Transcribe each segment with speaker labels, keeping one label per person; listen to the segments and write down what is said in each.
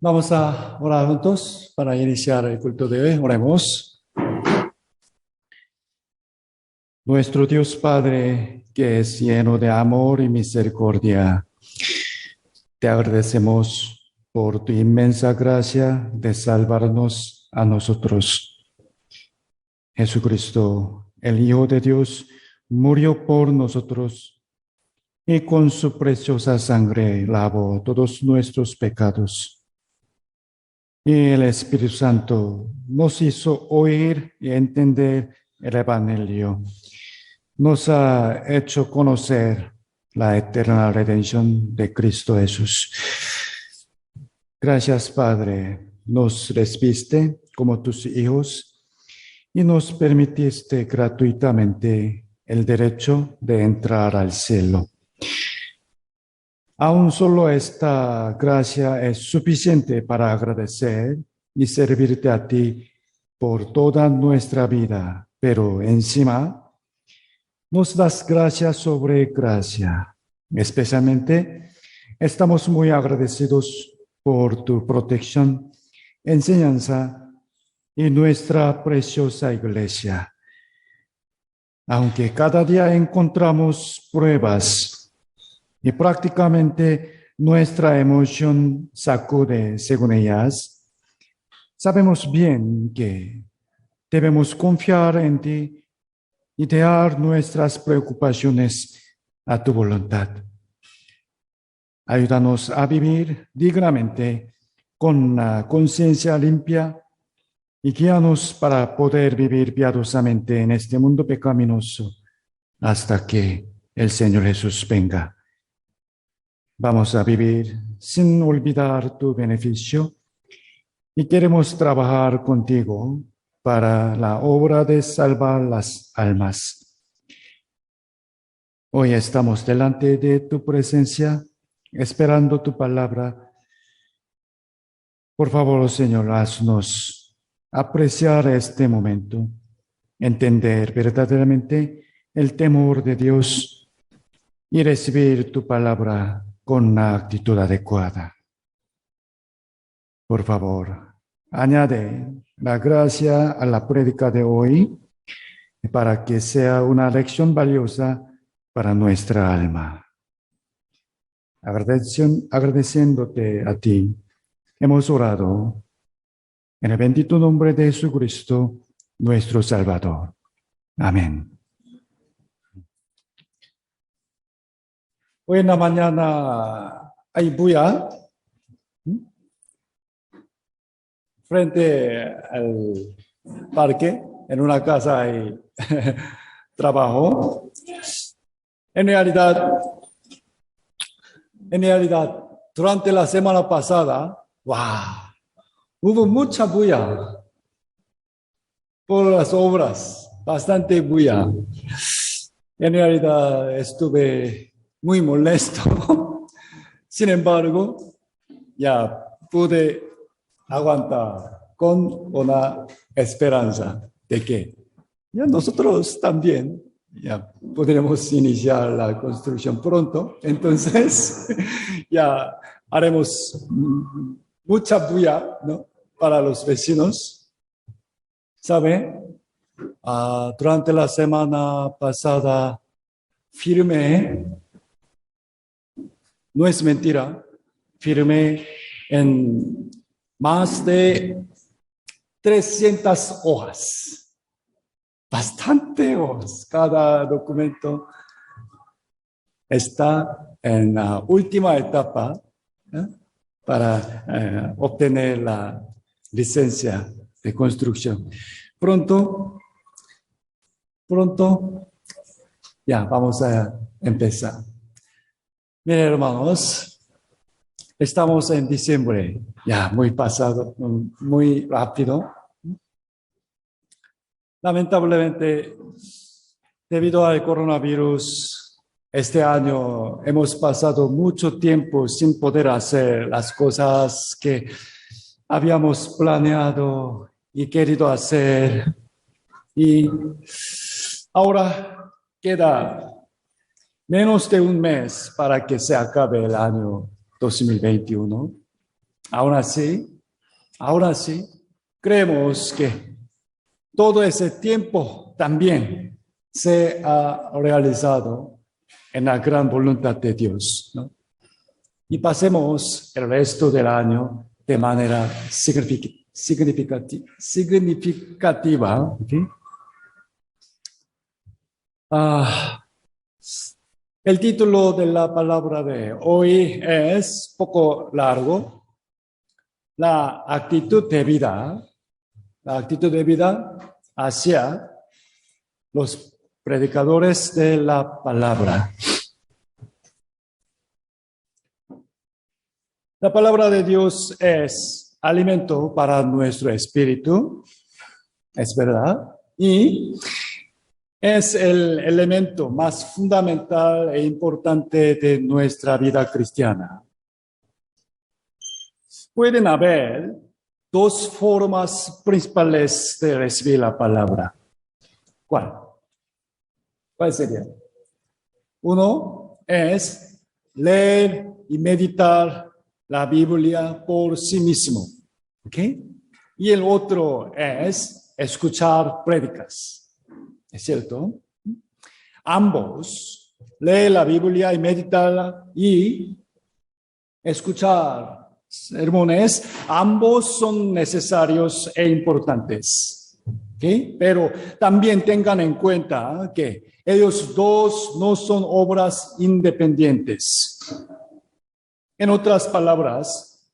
Speaker 1: Vamos a orar juntos para iniciar el culto de hoy. Oremos. Nuestro Dios Padre, que es lleno de amor y misericordia, te agradecemos por tu inmensa gracia de salvarnos a nosotros. Jesucristo, el Hijo de Dios, murió por nosotros y con su preciosa sangre lavó todos nuestros pecados. Y el Espíritu Santo nos hizo oír y entender el Evangelio. Nos ha hecho conocer la eterna redención de Cristo Jesús. Gracias, Padre. Nos recibiste como tus hijos y nos permitiste gratuitamente el derecho de entrar al cielo. Aún solo esta gracia es suficiente para agradecer y servirte a ti por toda nuestra vida, pero encima nos das gracia sobre gracia. Especialmente estamos muy agradecidos por tu protección, enseñanza y nuestra preciosa iglesia. Aunque cada día encontramos pruebas y prácticamente nuestra emoción sacude según ellas, sabemos bien que debemos confiar en ti y dejar nuestras preocupaciones a tu voluntad. Ayúdanos a vivir dignamente con una conciencia limpia y guíanos para poder vivir piadosamente en este mundo pecaminoso hasta que el Señor Jesús venga. Vamos a vivir sin olvidar tu beneficio y queremos trabajar contigo para la obra de salvar las almas. Hoy estamos delante de tu presencia, esperando tu palabra. Por favor, Señor, haznos apreciar este momento, entender verdaderamente el temor de Dios y recibir tu palabra con una actitud adecuada. Por favor, añade la gracia a la prédica de hoy para que sea una lección valiosa para nuestra alma. Agradeciéndote a ti, hemos orado en el bendito nombre de Jesucristo, nuestro Salvador. Amén. Hoy en la mañana hay bulla frente al parque, en una casa hay trabajo. En realidad, durante la semana pasada, hubo mucha bulla por las obras, bastante bulla. En realidad estuve muy molesto. Sin embargo, ya pude aguantar con una esperanza de que ya nosotros también ya podremos iniciar la construcción pronto. Entonces, ya haremos mucha bulla, ¿no?, para los vecinos. ¿Saben? Durante la semana pasada firmé, no es mentira, firmé en más de 300 hojas. Bastante hojas. Cada documento está en la última etapa, para obtener la licencia de construcción. Pronto, ya vamos a empezar. Miren, hermanos, estamos en diciembre, ya muy pasado, muy rápido. Lamentablemente, debido al coronavirus, este año hemos pasado mucho tiempo sin poder hacer las cosas que habíamos planeado y querido hacer. Y ahora queda menos de un mes para que se acabe el año 2021. Aún así, creemos que todo ese tiempo también se ha realizado en la gran voluntad de Dios, ¿no? Y pasemos el resto del año de manera significativa. ¿Okay? El título de la palabra de hoy es poco largo. La actitud de vida hacia los predicadores de la palabra. La palabra de Dios es alimento para nuestro espíritu, es verdad, y es el elemento más fundamental e importante de nuestra vida cristiana. Pueden haber dos formas principales de recibir la palabra. ¿Cuál sería? Uno es leer y meditar la Biblia por sí mismo. ¿Ok? Y el otro es escuchar prédicas. ¿Es cierto? Ambos, leer la Biblia y meditarla y escuchar sermones, ambos son necesarios e importantes. ¿Okay? Pero también tengan en cuenta que ellos dos no son obras independientes. En otras palabras,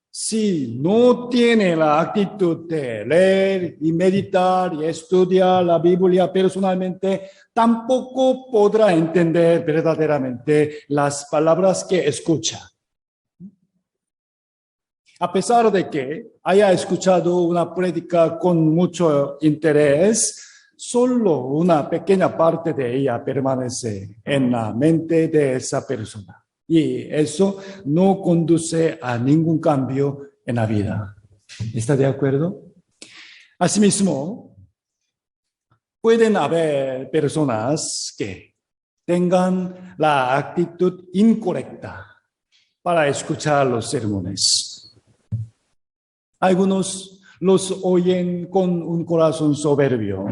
Speaker 1: si no tiene la actitud de leer y meditar y estudiar la Biblia personalmente, tampoco podrá entender verdaderamente las palabras que escucha. A pesar de que haya escuchado una prédica con mucho interés, solo una pequeña parte de ella permanece en la mente de esa persona. Y eso no conduce a ningún cambio en la vida. ¿Está de acuerdo? Asimismo, pueden haber personas que tengan la actitud incorrecta para escuchar los sermones. Algunos los oyen con un corazón soberbio.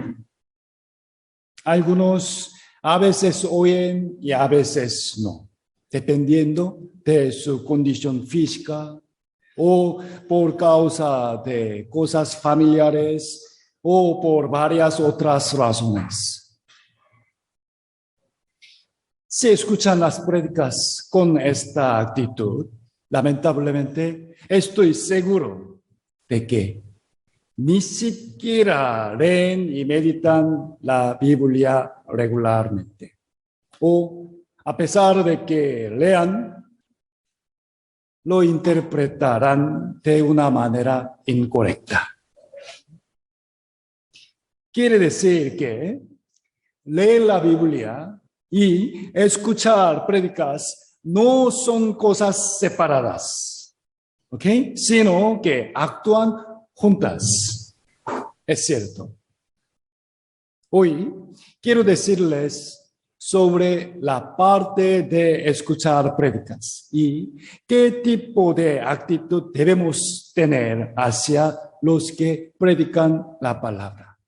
Speaker 1: Algunos a veces oyen y a veces no, dependiendo de su condición física o por causa de cosas familiares o por varias otras razones. Si escuchan las prédicas con esta actitud, lamentablemente estoy seguro de que ni siquiera leen y meditan la Biblia regularmente. O a pesar de que lean, lo interpretarán de una manera incorrecta. Quiere decir que leer la Biblia y escuchar prédicas no son cosas separadas. ¿Ok? Sino que actúan juntas. Es cierto. Hoy quiero decirles sobre la parte de escuchar prédicas y qué tipo de actitud debemos tener hacia los que predican la palabra.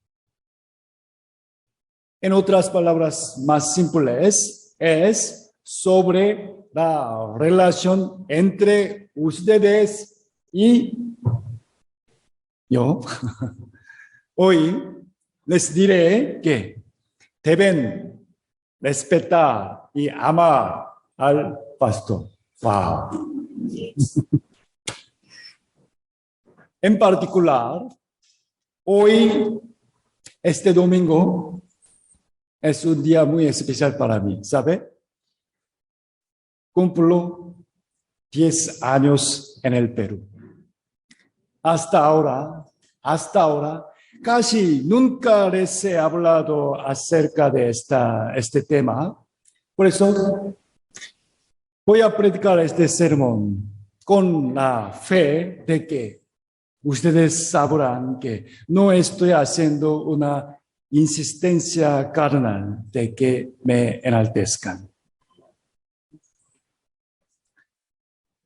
Speaker 1: En otras palabras más simples, es sobre la relación entre ustedes y yo. Hoy les diré que deben respetar y amar al pastor. Wow. En particular, hoy, este domingo, es un día muy especial para mí, ¿sabe? Cumplo 10 años en el Perú. Hasta ahora, casi nunca les he hablado acerca de este tema. Por eso voy a predicar este sermón con la fe de que ustedes sabrán que no estoy haciendo una insistencia carnal de que me enaltezcan.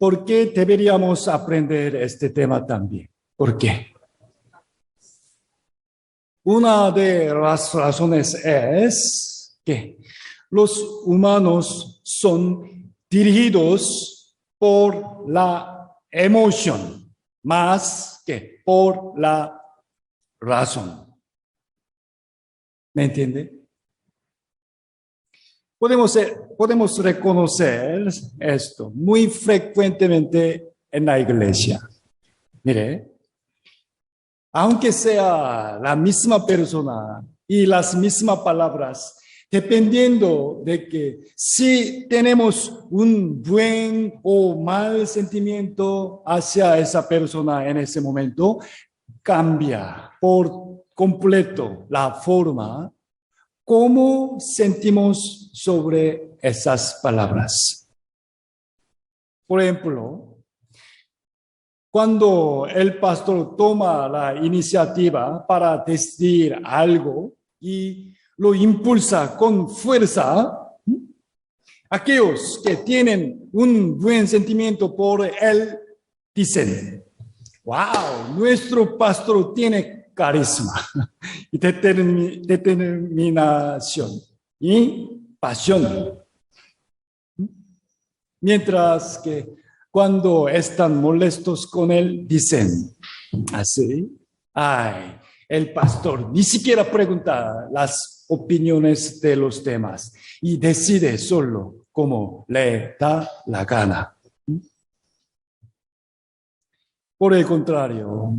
Speaker 1: ¿Por qué deberíamos aprender este tema también? ¿Por qué? Una de las razones es que los humanos son dirigidos por la emoción más que por la razón. ¿Me entiende? Podemos reconocer esto muy frecuentemente en la iglesia. Mire, aunque sea la misma persona y las mismas palabras, dependiendo de que si tenemos un buen o mal sentimiento hacia esa persona en ese momento, cambia por completo la forma como sentimos sobre esas palabras. Por ejemplo, cuando el pastor toma la iniciativa para decir algo y lo impulsa con fuerza, aquellos que tienen un buen sentimiento por él dicen, wow, nuestro pastor tiene carisma y determinación y pasión. Mientras que cuando están molestos con él, dicen así, ay, el pastor ni siquiera pregunta las opiniones de los demás y decide solo como le da la gana. Por el contrario,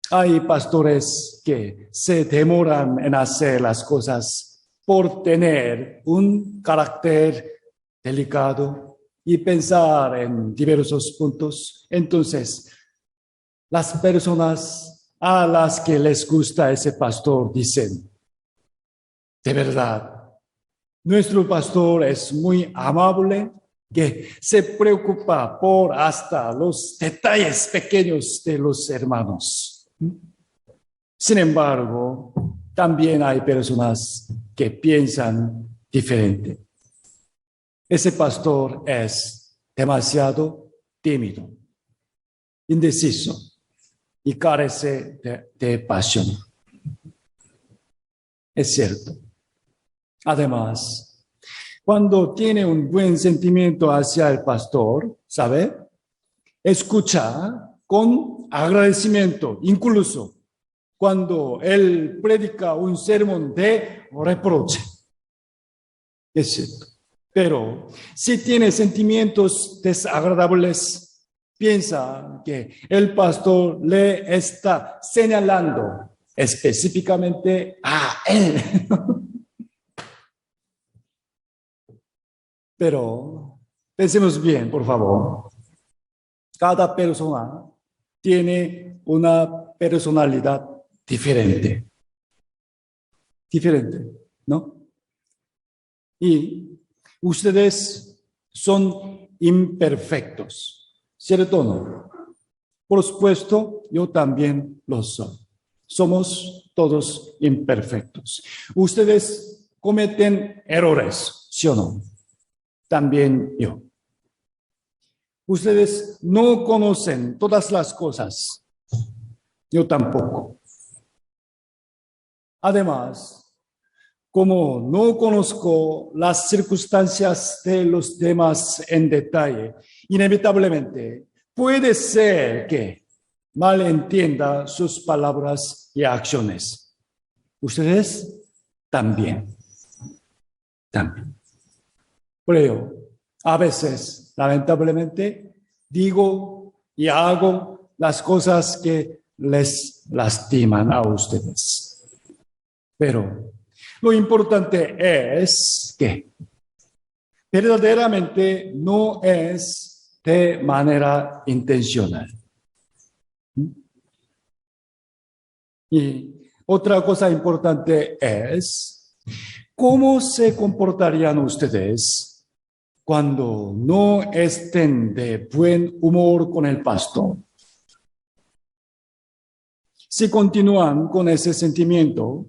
Speaker 1: hay pastores que se demoran en hacer las cosas por tener un carácter delicado y pensar en diversos puntos. Entonces, las personas a las que les gusta ese pastor dicen, de verdad, nuestro pastor es muy amable, que se preocupa por hasta los detalles pequeños de los hermanos. Sin embargo, también hay personas que piensan diferente. Ese pastor es demasiado tímido, indeciso y carece de pasión. Es cierto. Además, cuando tiene un buen sentimiento hacia el pastor, ¿sabe? Escucha con agradecimiento, incluso cuando él predica un sermón de reproche. Es cierto. Pero si tiene sentimientos desagradables, piensa que el pastor le está señalando específicamente a él. Pero pensemos bien, por favor. Cada persona tiene una personalidad diferente. Diferente, ¿no? Y ustedes son imperfectos, ¿cierto o no? Por supuesto, yo también lo soy. Somos todos imperfectos. Ustedes cometen errores, ¿sí o no? También yo. Ustedes no conocen todas las cosas. Yo tampoco. Además, como no conozco las circunstancias de los demás en detalle, inevitablemente puede ser que malentienda sus palabras y acciones. Ustedes también. También. Por ello, a veces, lamentablemente, digo y hago las cosas que les lastiman a ustedes. Pero lo importante es que verdaderamente no es de manera intencional. Y otra cosa importante es cómo se comportarían ustedes cuando no estén de buen humor con el pastor. Si continúan con ese sentimiento,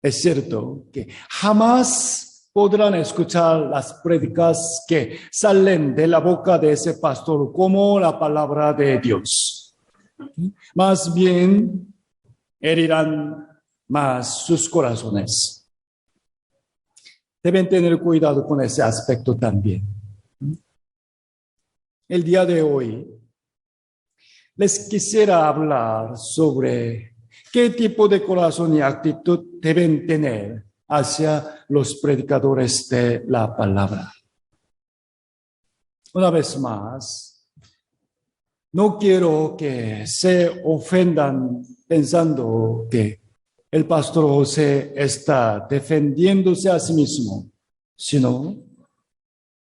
Speaker 1: es cierto que jamás podrán escuchar las prédicas que salen de la boca de ese pastor como la palabra de Dios. Más bien, herirán más sus corazones. Deben tener cuidado con ese aspecto también. El día de hoy les quisiera hablar sobre qué tipo de corazón y actitud deben tener hacia los predicadores de la palabra. Una vez más, no quiero que se ofendan pensando que el pastor José está defendiéndose a sí mismo, sino,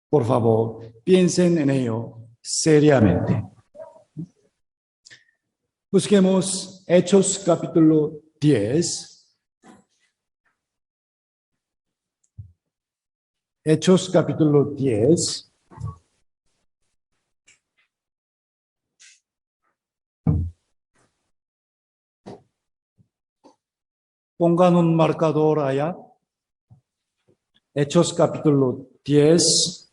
Speaker 1: por favor, piensen en ello seriamente. Busquemos Hechos capítulo 10. Hechos capítulo 10. Pongan un marcador allá. Hechos capítulo 10.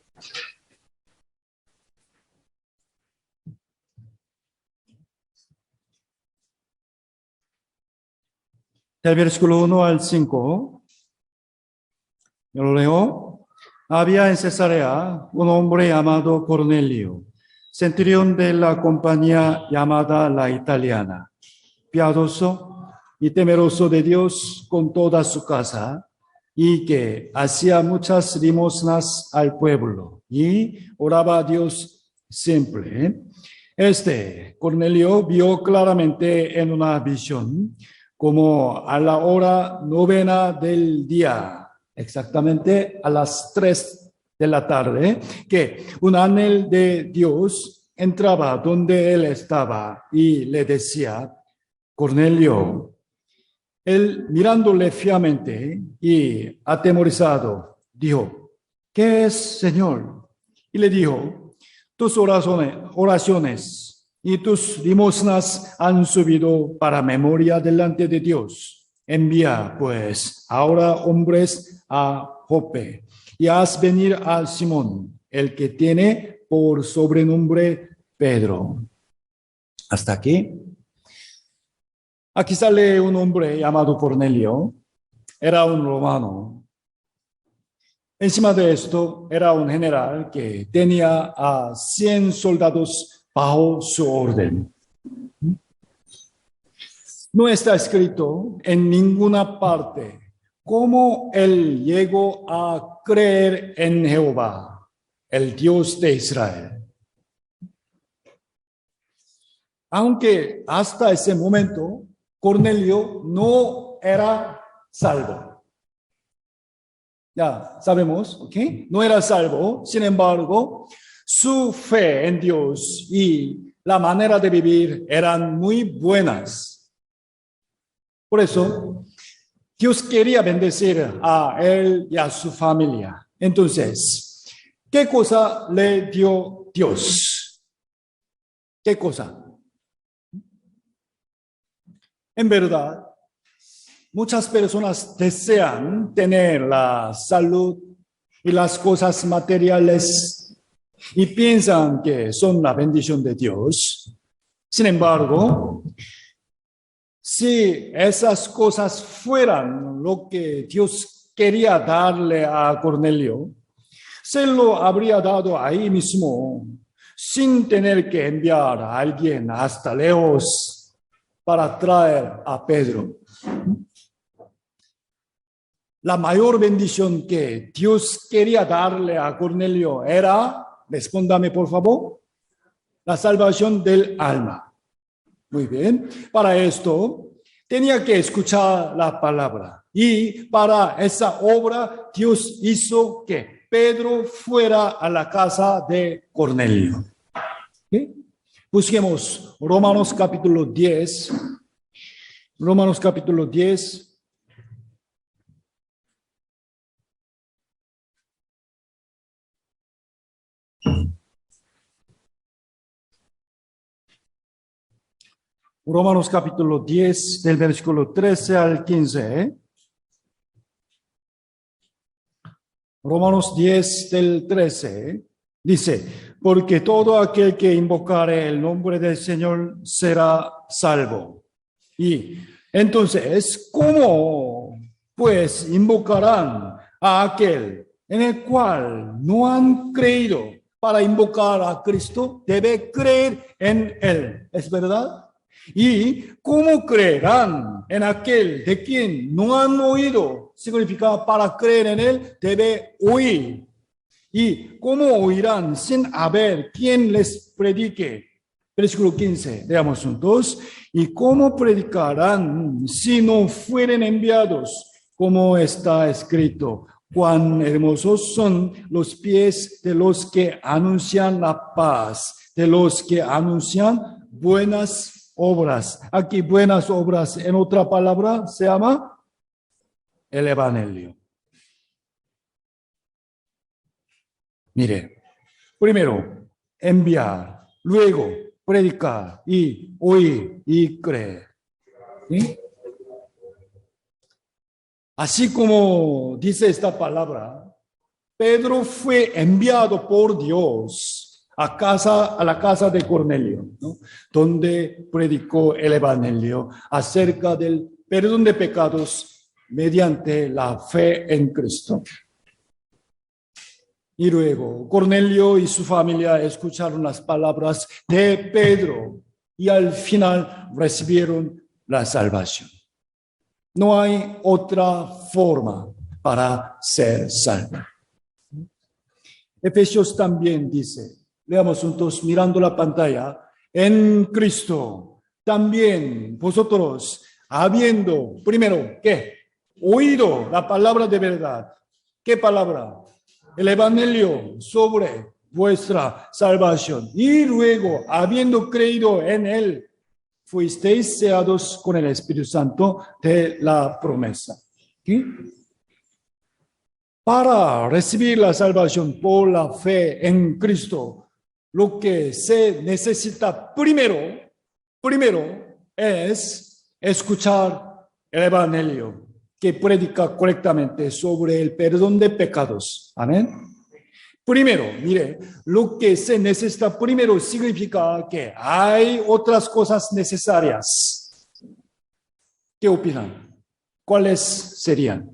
Speaker 1: Del versículo 1 al 5. Yo lo leo. Había en Cesarea un hombre llamado Cornelio, centurión de la compañía llamada la Italiana, piadoso y temeroso de Dios con toda su casa, y que hacía muchas limosnas al pueblo y oraba a Dios siempre. Cornelio vio claramente en una visión, como a la hora 9 del día, exactamente a las 3 de la tarde, que un ángel de Dios entraba donde él estaba y le decía: Cornelio. Él, mirándole fijamente y atemorizado, dijo: ¿qué es, Señor? Y le dijo: tus oraciones y tus limosnas han subido para memoria delante de Dios. Envía, pues, ahora hombres a Jope y haz venir a Simón, el que tiene por sobrenombre Pedro. Hasta aquí. Aquí sale un hombre llamado Cornelio. Era un romano. Encima de esto, era un general que tenía a 100 soldados bajo su orden. No está escrito en ninguna parte cómo él llegó a creer en Jehová, el Dios de Israel. Aunque hasta ese momento Cornelio no era salvo. Ya sabemos, ¿ok? No era salvo. Sin embargo, su fe en Dios y la manera de vivir eran muy buenas. Por eso, Dios quería bendecir a él y a su familia. Entonces, ¿qué cosa le dio Dios? ¿Qué cosa? En verdad, muchas personas desean tener la salud y las cosas materiales y piensan que son la bendición de Dios. Sin embargo, si esas cosas fueran lo que Dios quería darle a Cornelio, se lo habría dado ahí mismo, sin tener que enviar a alguien hasta lejos para traer a Pedro. La mayor bendición que Dios quería darle a Cornelio era, respóndame por favor, la salvación del alma. Muy bien, para esto tenía que escuchar la palabra. Y para esa obra Dios hizo que Pedro fuera a la casa de Cornelio. ¿Sí? Busquemos Romanos capítulo 10. Romanos capítulo 10. Romanos capítulo 10, del versículo 13 al 15. Romanos 10 del 13 dice, porque todo aquel que invocare el nombre del Señor será salvo. Y entonces, ¿cómo pues invocarán a aquel en el cual no han creído? Para invocar a Cristo debe creer en Él, ¿es verdad? ¿Y cómo creerán en aquel de quien no han oído? Significa para creer en Él debe oír. ¿Y cómo oirán sin haber quien les predique? Versículo 15, leamos juntos. ¿Y cómo predicarán si no fueren enviados? Como está escrito, cuán hermosos son los pies de los que anuncian la paz, de los que anuncian buenas obras. Aquí buenas obras, en otra palabra, se llama el Evangelio. Mire, primero, enviar, luego, predicar y oír y creer. ¿Sí? Así como dice esta palabra, Pedro fue enviado por Dios a la casa de Cornelio, ¿no? Donde predicó el Evangelio acerca del perdón de pecados mediante la fe en Cristo. Y luego Cornelio y su familia escucharon las palabras de Pedro y al final recibieron la salvación. No hay otra forma para ser salvo. Efesios también dice, leamos juntos mirando la pantalla, en Cristo también vosotros, habiendo primero, ¿qué? Oído la palabra de verdad. ¿Qué palabra? El Evangelio sobre vuestra salvación. Y luego, habiendo creído en él, fuisteis sellados con el Espíritu Santo de la promesa. ¿Sí? Para recibir la salvación por la fe en Cristo, lo que se necesita primero es escuchar el Evangelio que predica correctamente sobre el perdón de pecados. Amén. Primero, mire, lo que se necesita primero significa que hay otras cosas necesarias. ¿Qué opinan? ¿Cuáles serían?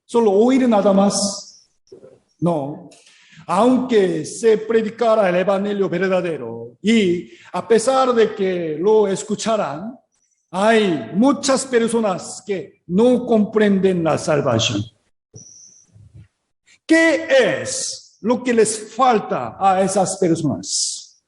Speaker 1: ¿Solo oír nada más? No. Aunque se predicara el Evangelio verdadero y a pesar de que lo escucharan, hay muchas personas que no comprenden la salvación. ¿Qué es lo que les falta a esas personas?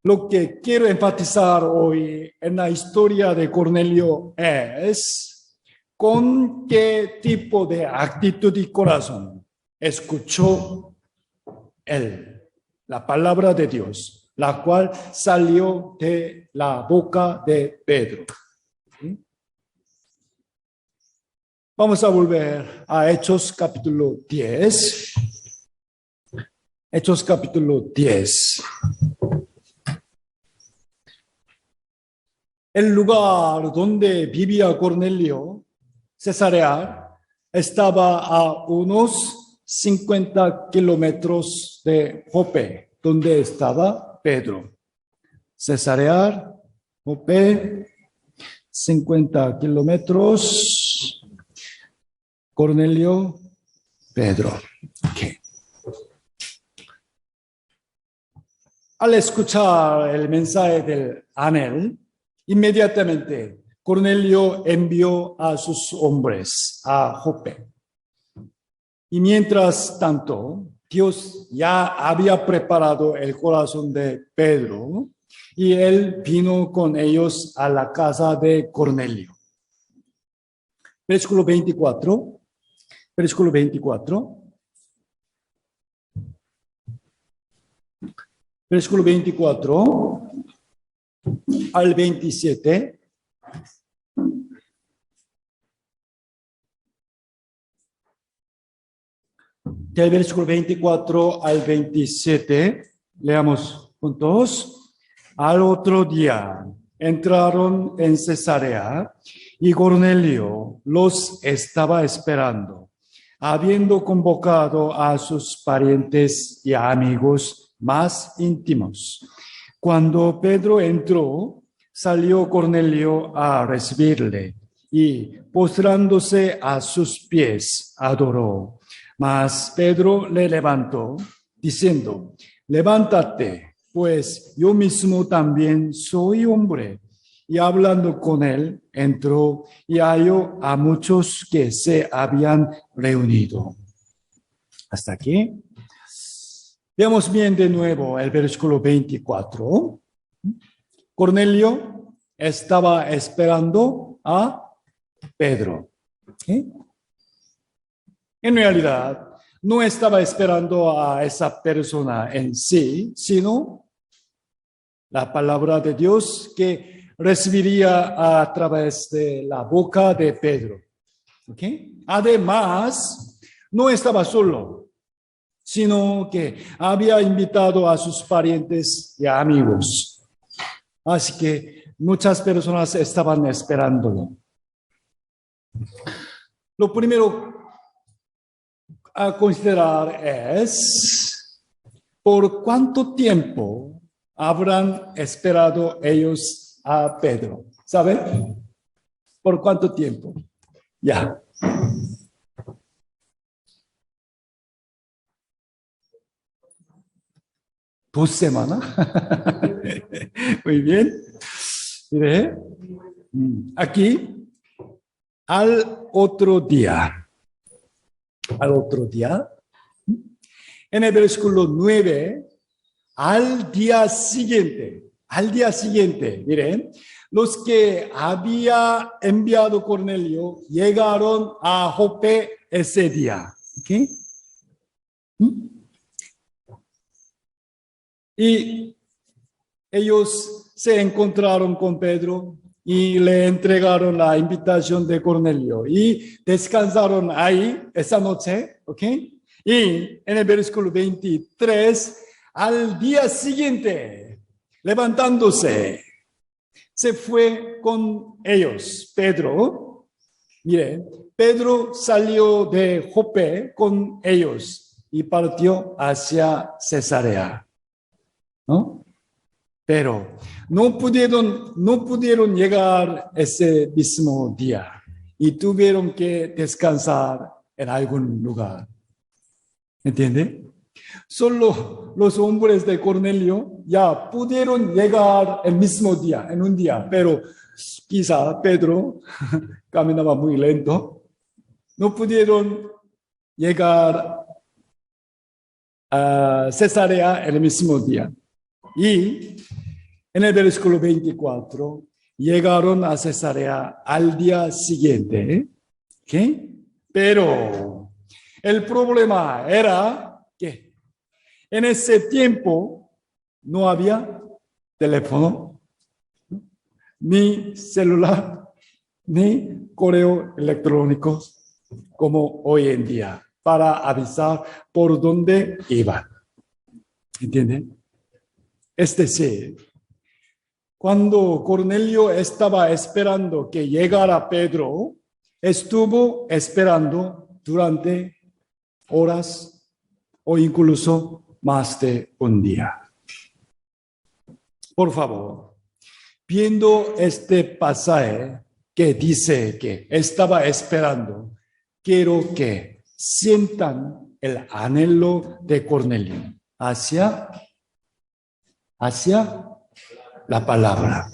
Speaker 1: Lo que quiero enfatizar hoy en la historia de Cornelio es con qué tipo de actitud y corazón escuchó él la palabra de Dios, la cual salió de la boca de Pedro. ¿Sí? Vamos a volver a Hechos capítulo 10. Hechos capítulo 10. El lugar donde vivía Cornelio, Cesarea, estaba a unos 50 kilómetros de Jope, donde estaba Pedro. Cesarea, Jope, 50 kilómetros. Cornelio, Pedro. Okay. Al escuchar el mensaje del ángel, inmediatamente Cornelio envió a sus hombres a Jope. Y mientras tanto, Dios ya había preparado el corazón de Pedro y él vino con ellos a la casa de Cornelio. Versículo 24. Versículo 24. Versículo 24 al 27. Del versículo 24 al 27, leamos juntos. Al otro día entraron en Cesarea Y Cornelio los estaba esperando, habiendo convocado a sus parientes y amigos más íntimos. Cuando Pedro entró, salió Cornelio a recibirle y, postrándose a sus pies, adoró. Mas Pedro le levantó, diciendo: levántate, pues yo mismo también soy hombre. Y hablando con él, entró y halló a muchos que se habían reunido. Hasta aquí. Veamos bien de nuevo el versículo 24. Cornelio estaba esperando a Pedro. ¿Sí? En realidad, no estaba esperando a esa persona en sí, sino la palabra de Dios que recibiría a través de la boca de Pedro. ¿Okay? Además, no estaba solo, sino que había invitado a sus parientes y amigos. Así que muchas personas estaban esperándolo. Lo primero a considerar es por cuánto tiempo habrán esperado ellos a Pedro. ¿Saben? ¿Por cuánto tiempo? Ya. ¿2 semanas? Muy bien. Mire, aquí, al otro día, en el versículo 9, al día siguiente, miren, los que había enviado Cornelio llegaron a Jope ese día. ¿Okay? Y ellos se encontraron con Pedro y le entregaron la invitación de Cornelio y descansaron ahí esa noche, ¿ok? Y en el versículo 23, al día siguiente, levantándose, se fue con ellos, Pedro. Mire, Pedro salió de Jope con ellos y partió hacia Cesarea, ¿no? Pero no pudieron llegar ese mismo día y tuvieron que descansar en algún lugar. ¿Entiende? Solo los hombres de Cornelio ya pudieron llegar el mismo día, en un día, pero quizá Pedro caminaba muy lento. No pudieron llegar a Cesarea en el mismo día. Y en el versículo 24, llegaron a Cesarea al día siguiente. ¿Okay? Pero el problema era que en ese tiempo no había teléfono, ni celular, ni correo electrónico como hoy en día para avisar por dónde iban. ¿Entienden? Es decir, cuando Cornelio estaba esperando que llegara Pedro, estuvo esperando durante horas o incluso más de un día. Por favor, viendo este pasaje que dice que estaba esperando, quiero que sientan el anhelo de Cornelio hacia la palabra.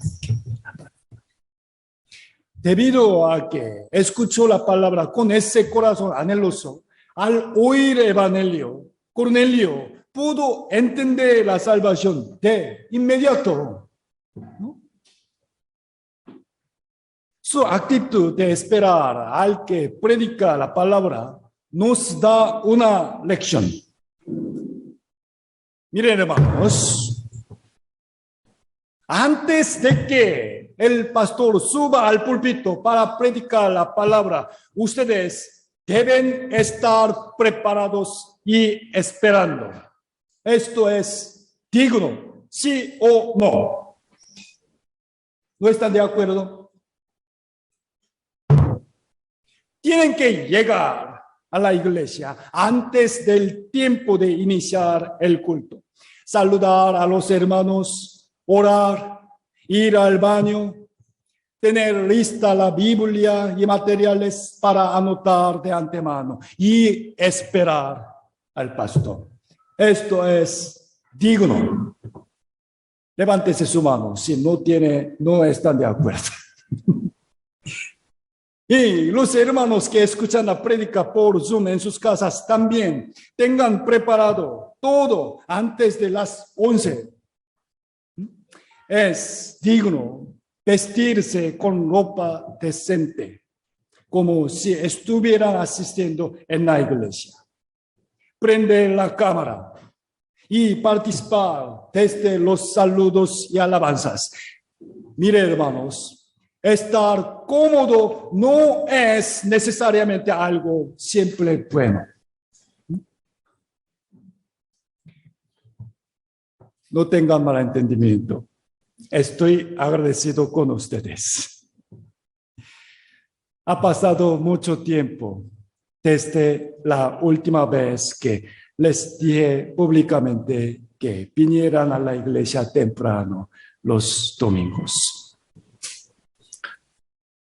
Speaker 1: Debido a que escuchó la palabra con ese corazón anheloso, al oír el evangelio, Cornelio pudo entender la salvación de inmediato, ¿no? Su actitud de esperar al que predica la palabra nos da una lección. Miren, hermanos, antes de que el pastor suba al púlpito para predicar la palabra, ustedes deben estar preparados y esperando. Esto es digno, ¿sí o no? ¿No están de acuerdo? tienen que llegar a la iglesia antes del tiempo de iniciar el culto. Saludar a los hermanos, orar, ir al baño, tener lista la Biblia y materiales para anotar de antemano y esperar al pastor. Esto es digno. Levántese su mano si no están de acuerdo. Y los hermanos que escuchan la prédica por Zoom en sus casas también tengan preparado todo antes de las 11. Es digno vestirse con ropa decente, como si estuvieran asistiendo en la iglesia. Prende la cámara y participar desde los saludos y alabanzas. Mire, hermanos, estar cómodo no es necesariamente algo siempre bueno. No tengan malentendimiento. Estoy agradecido con ustedes. Ha pasado mucho tiempo desde la última vez que les dije públicamente que vinieran a la iglesia temprano los domingos.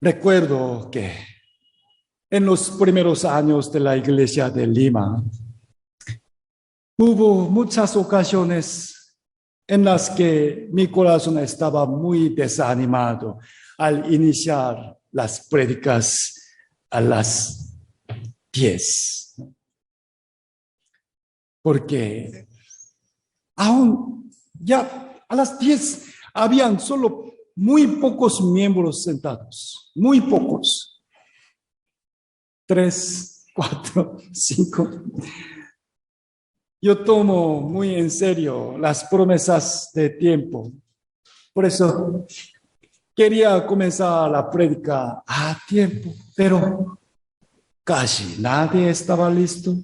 Speaker 1: Recuerdo que en los primeros años de la iglesia de Lima hubo muchas ocasiones en las que mi corazón estaba muy desanimado al iniciar las prédicas a las 10. Porque aún ya a las 10 habían solo muy pocos miembros sentados, muy pocos. 3, 4, 5. Yo tomo muy en serio las promesas de tiempo. Por eso quería comenzar la prédica a tiempo, pero casi nadie estaba listo.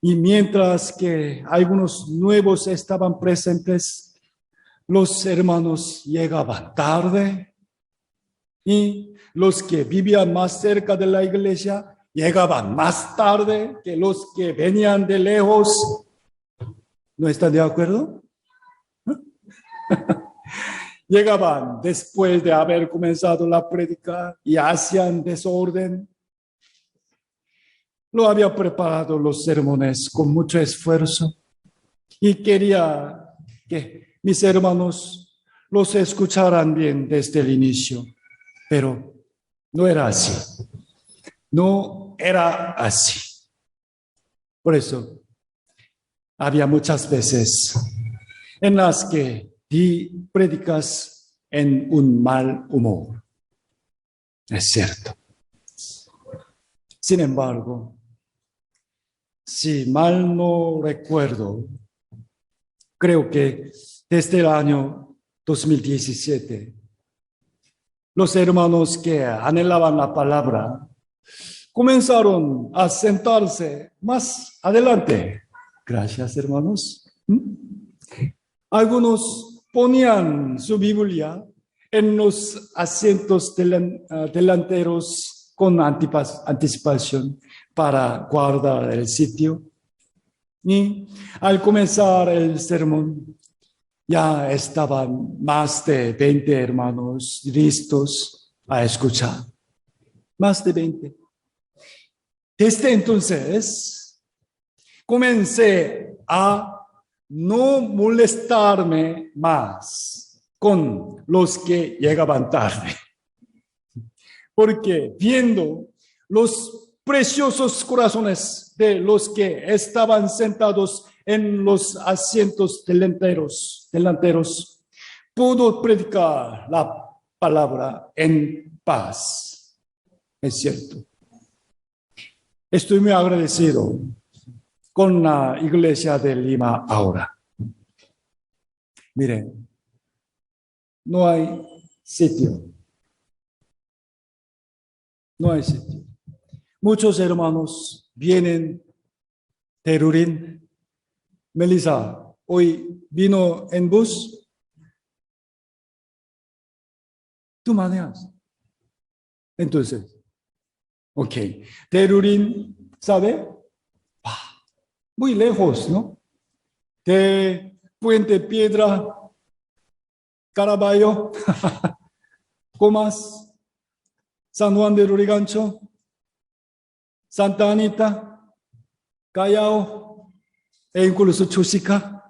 Speaker 1: Y mientras que algunos nuevos estaban presentes, los hermanos llegaban tarde y los que vivían más cerca de la iglesia llegaban más tarde que los que venían de lejos. ¿No están de acuerdo? Llegaban después de haber comenzado la prédica y hacían desorden. Lo había preparado los sermones con mucho esfuerzo y quería que mis hermanos los escucharan bien desde el inicio, pero no era así. No era así. Por eso, había muchas veces en las que di prédicas en un mal humor. Es cierto. Sin embargo, si mal no recuerdo, creo que desde el año 2017, los hermanos que anhelaban la palabra comenzaron a sentarse más adelante. Gracias, hermanos. Algunos ponían su Biblia en los asientos delanteros con anticipación para guardar el sitio. Y al comenzar el sermón, ya estaban más de 20 hermanos listos a escuchar. Más de 20. Desde entonces, comencé a no molestarme más con los que llegaban tarde. Porque viendo los preciosos corazones de los que estaban sentados en los asientos delanteros, pudo predicar la palabra en paz. Es cierto. Estoy muy agradecido con la iglesia de Lima ahora. Miren, no hay sitio. No hay sitio. Muchos hermanos vienen de Rurín. Melissa, hoy vino en bus. Tú manejas. Entonces, Ok. De Lurín, ¿sabe? Muy lejos, ¿no? De Puente Piedra, Caraballo, Comas, San Juan de Lurigancho, Santa Anita, Callao, e incluso Chusica.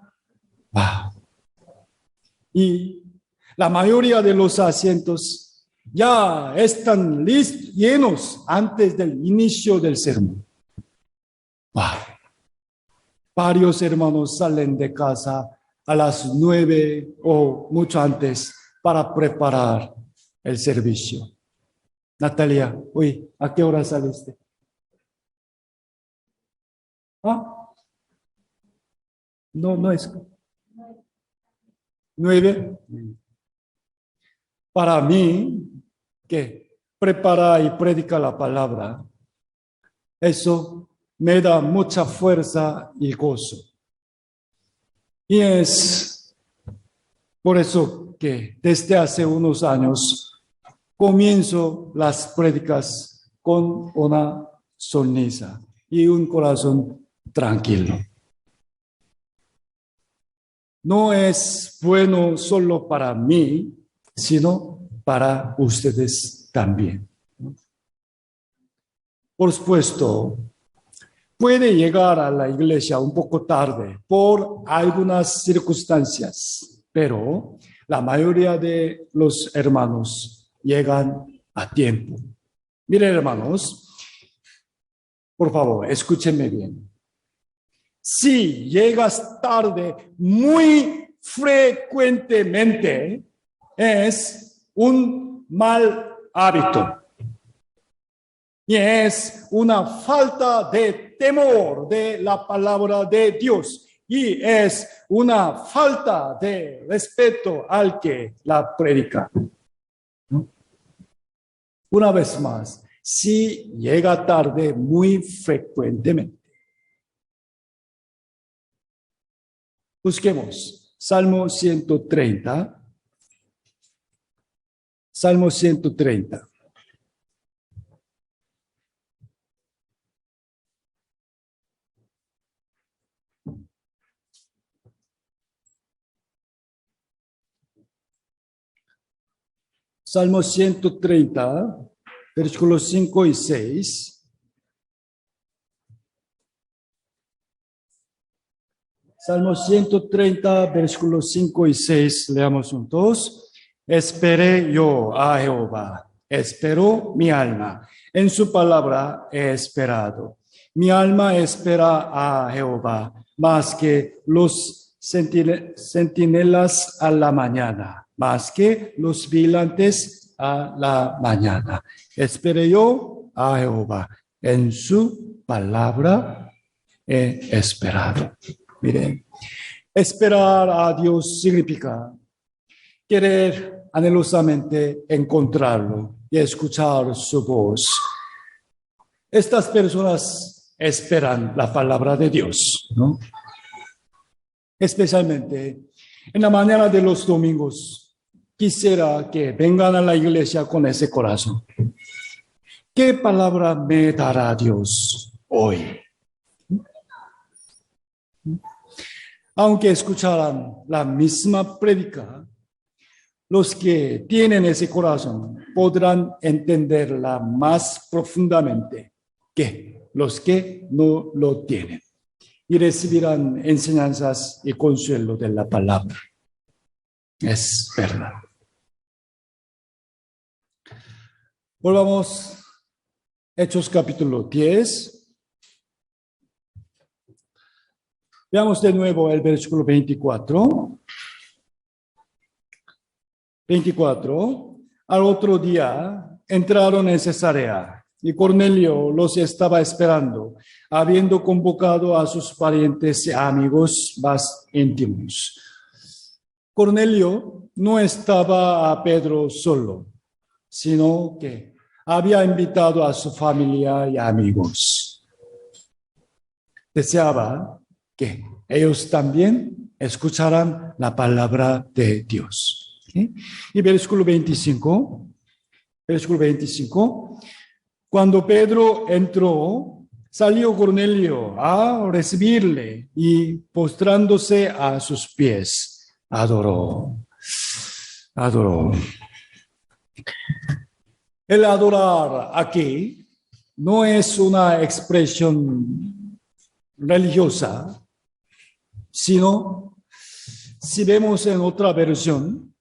Speaker 1: Y la mayoría de los asientos ya están llenos antes del inicio del sermón. Varios hermanos salen de casa a las 9 o mucho antes para preparar el servicio. Natalia, hoy, ¿a qué hora saliste? No es 9. Para mí, que prepara y predica la palabra, eso me da mucha fuerza y gozo. Y es por eso que desde hace unos años comienzo las prédicas con una sonrisa y un corazón tranquilo. No es bueno solo para mí, sino para ustedes también. Por supuesto, puede llegar a la iglesia un poco tarde por algunas circunstancias, pero la mayoría de los hermanos llegan a tiempo. Miren, hermanos, por favor, escúchenme bien. Si llegas tarde muy frecuentemente, es un mal hábito. Y es una falta de temor de la palabra de Dios. Y es una falta de respeto al que la predica. Una vez más, si llega tarde muy frecuentemente. Busquemos Salmo 130. Salmo 130. Salmo 130, versículos 5 y 6. Salmo 130, versículos 5 y 6, leamos juntos. Esperé yo a Jehová, esperó mi alma, en su palabra he esperado. Mi alma espera a Jehová, más que los centinelas a la mañana, más que los vigilantes a la mañana. Esperé yo a Jehová, en su palabra he esperado. Miren, esperar a Dios significa querer anhelosamente encontrarlo y escuchar su voz. Estas personas esperan la palabra de Dios, ¿no? Especialmente en la mañana de los domingos. Quisiera que vengan a la iglesia con ese corazón. ¿Qué palabra me dará Dios hoy? Aunque escucharan la misma prédica, los que tienen ese corazón podrán entenderla más profundamente que los que no lo tienen y recibirán enseñanzas y consuelo de la palabra. Es verdad. Volvamos a Hechos capítulo 10. Veamos de nuevo el versículo 24. 24. Al otro día entraron en Cesarea y Cornelio los estaba esperando, habiendo convocado a sus parientes y amigos más íntimos. Cornelio no estaba a Pedro solo, sino que había invitado a su familia y amigos. Deseaba que ellos también escucharan la palabra de Dios. ¿Sí? Y versículo 25, Cuando Pedro entró, salió Cornelio a recibirle y postrándose a sus pies, adoró. El adorar aquí no es una expresión religiosa, sino, si vemos en otra versión,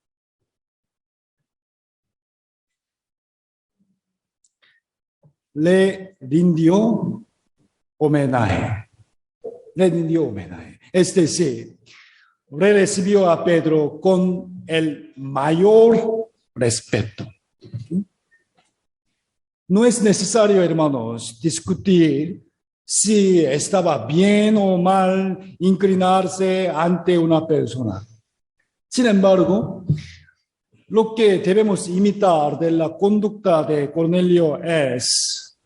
Speaker 1: le rindió homenaje. Es decir, recibió a Pedro con el mayor respeto. No es necesario, hermanos, discutir si estaba bien o mal inclinarse ante una persona. Sin embargo, lo que debemos imitar de la conducta de Cornelio es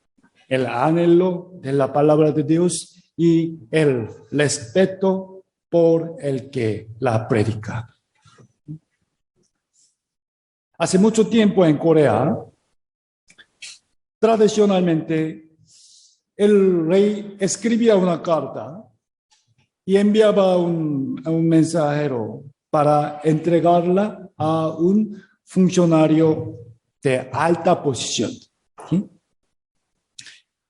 Speaker 1: el anhelo de la palabra de Dios y el respeto por el que la predica. Hace mucho tiempo en Corea, tradicionalmente, el rey escribía una carta y enviaba un mensajero para entregarla a un funcionario de alta posición. ¿Sí?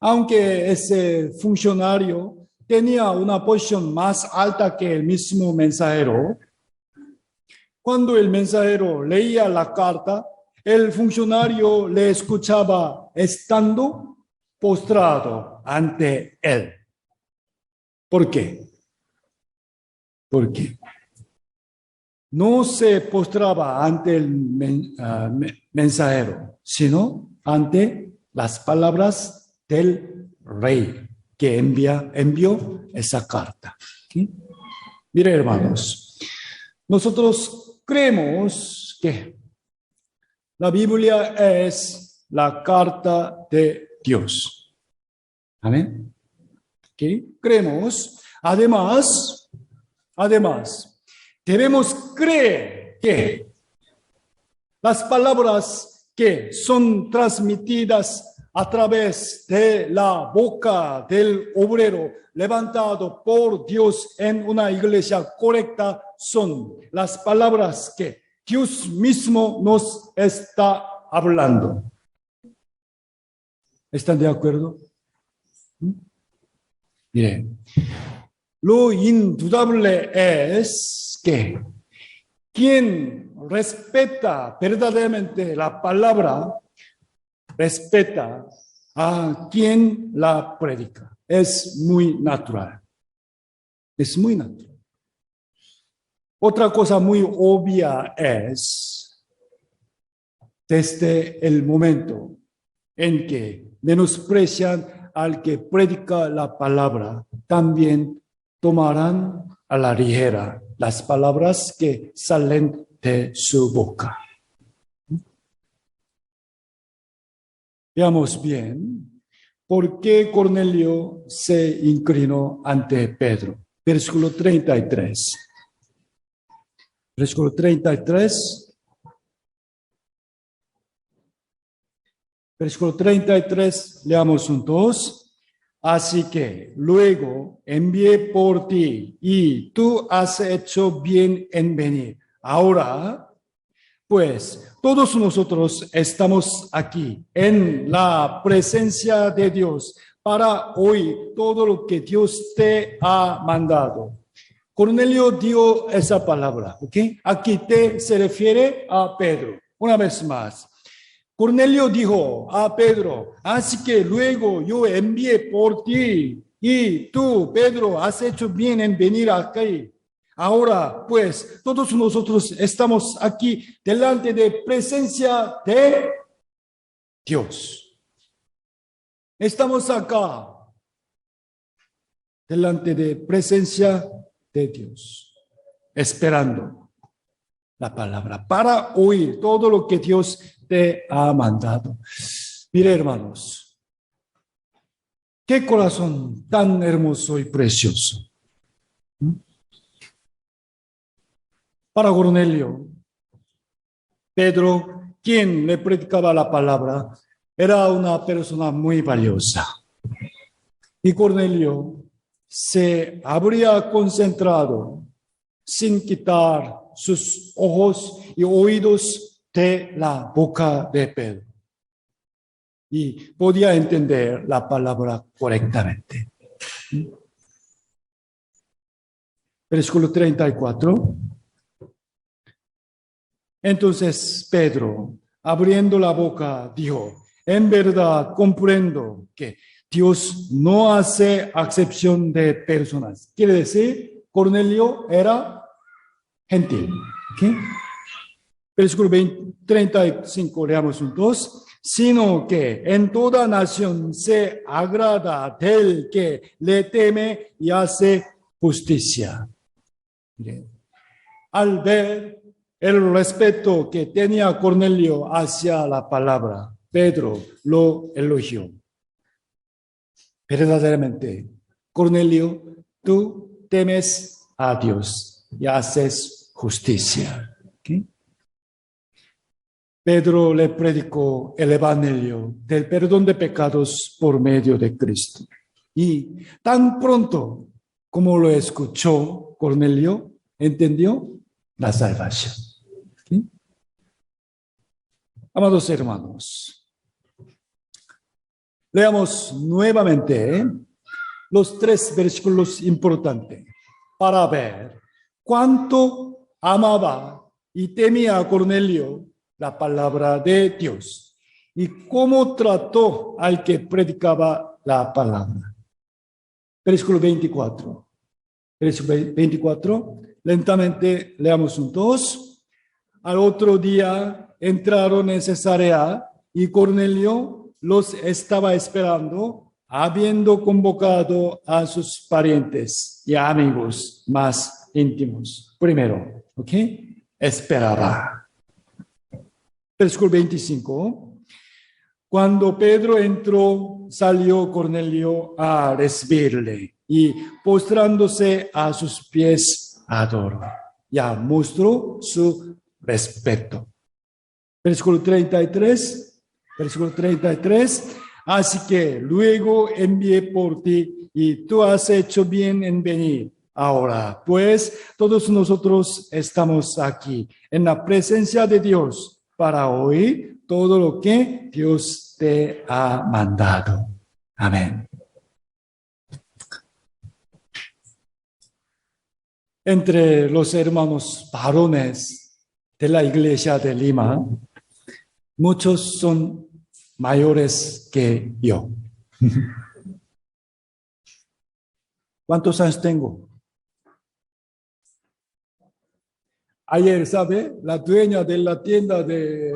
Speaker 1: Aunque ese funcionario tenía una posición más alta que el mismo mensajero, cuando el mensajero leía la carta, el funcionario le escuchaba estando postrado ante él. ¿Por qué? Porque no se postraba ante el mensajero, sino ante las palabras del rey que envió esa carta. ¿Sí? Mire, hermanos, nosotros creemos que la Biblia es la carta de Dios. Amén. ¿Sí? Creemos. Además, debemos creer que las palabras que son transmitidas a través de la boca del obrero levantado por Dios en una iglesia correcta son las palabras que Dios mismo nos está hablando. ¿Están de acuerdo? Miren, lo indudable es que quien respeta verdaderamente la palabra, respeta a quien la predica. Es muy natural. Es muy natural. Otra cosa muy obvia es, desde el momento en que menosprecian al que predica la palabra, también tomarán a la ligera las palabras que salen de su boca. Veamos bien por qué Cornelio se inclinó ante Pedro. Versículo 33. Versículo 33. Versículo 33, leamos juntos. Así que luego envié por ti y tú has hecho bien en venir. Ahora, pues, todos nosotros estamos aquí en la presencia de Dios para oír todo lo que Dios te ha mandado. Cornelio dio esa palabra, ¿ok? Aquí se refiere a Pedro. Una vez más. Cornelio dijo a Pedro, así que luego yo envié por ti y tú, Pedro, has hecho bien en venir aquí. Ahora, pues, todos nosotros estamos aquí delante de presencia de Dios. Estamos acá delante de presencia de Dios, esperando la palabra para oír todo lo que Dios te ha mandado. Mire, hermanos, qué corazón tan hermoso y precioso. Para Cornelio, Pedro, quien le predicaba la palabra, era una persona muy valiosa. Y Cornelio se habría concentrado sin quitar sus ojos y oídos de la boca de Pedro. Y podía entender la palabra correctamente. Versículo 34. Entonces Pedro, abriendo la boca, dijo: en verdad comprendo que Dios no hace acepción de personas. Quiere decir, Cornelio era gentil. ¿Okay? Versículo 35, leamos juntos. Sino que en toda nación se agrada del que le teme y hace justicia. Bien. Al ver el respeto que tenía Cornelio hacia la palabra, Pedro lo elogió. Verdaderamente, Cornelio, tú temes a Dios y haces justicia. ¿Okay? Pedro le predicó el evangelio del perdón de pecados por medio de Cristo. Y tan pronto como lo escuchó Cornelio, entendió la salvación. ¿Sí? Amados hermanos, leamos nuevamente los 3 versículos importantes para ver cuánto amaba y temía a Cornelio la palabra de Dios y cómo trató al que predicaba la palabra. Versículo 24. Versículo 24. Lentamente leamos juntos. Al otro día entraron en Cesarea y Cornelio los estaba esperando, habiendo convocado a sus parientes y amigos más íntimos. Primero, ¿ok? Esperaba. Versículo 25. Cuando Pedro entró, salió Cornelio a recibirle y postrándose a sus pies adoró. Ya mostró su respeto. Versículo 33. Versículo 33. Así que luego envié por ti y tú has hecho bien en venir. Ahora, pues, todos nosotros estamos aquí en la presencia de Dios para oír todo lo que Dios te ha mandado. Amén. Entre los hermanos varones de la iglesia de Lima, muchos son mayores que yo. ¿Cuántos años tengo? Ayer, ¿sabe? La dueña de la tienda de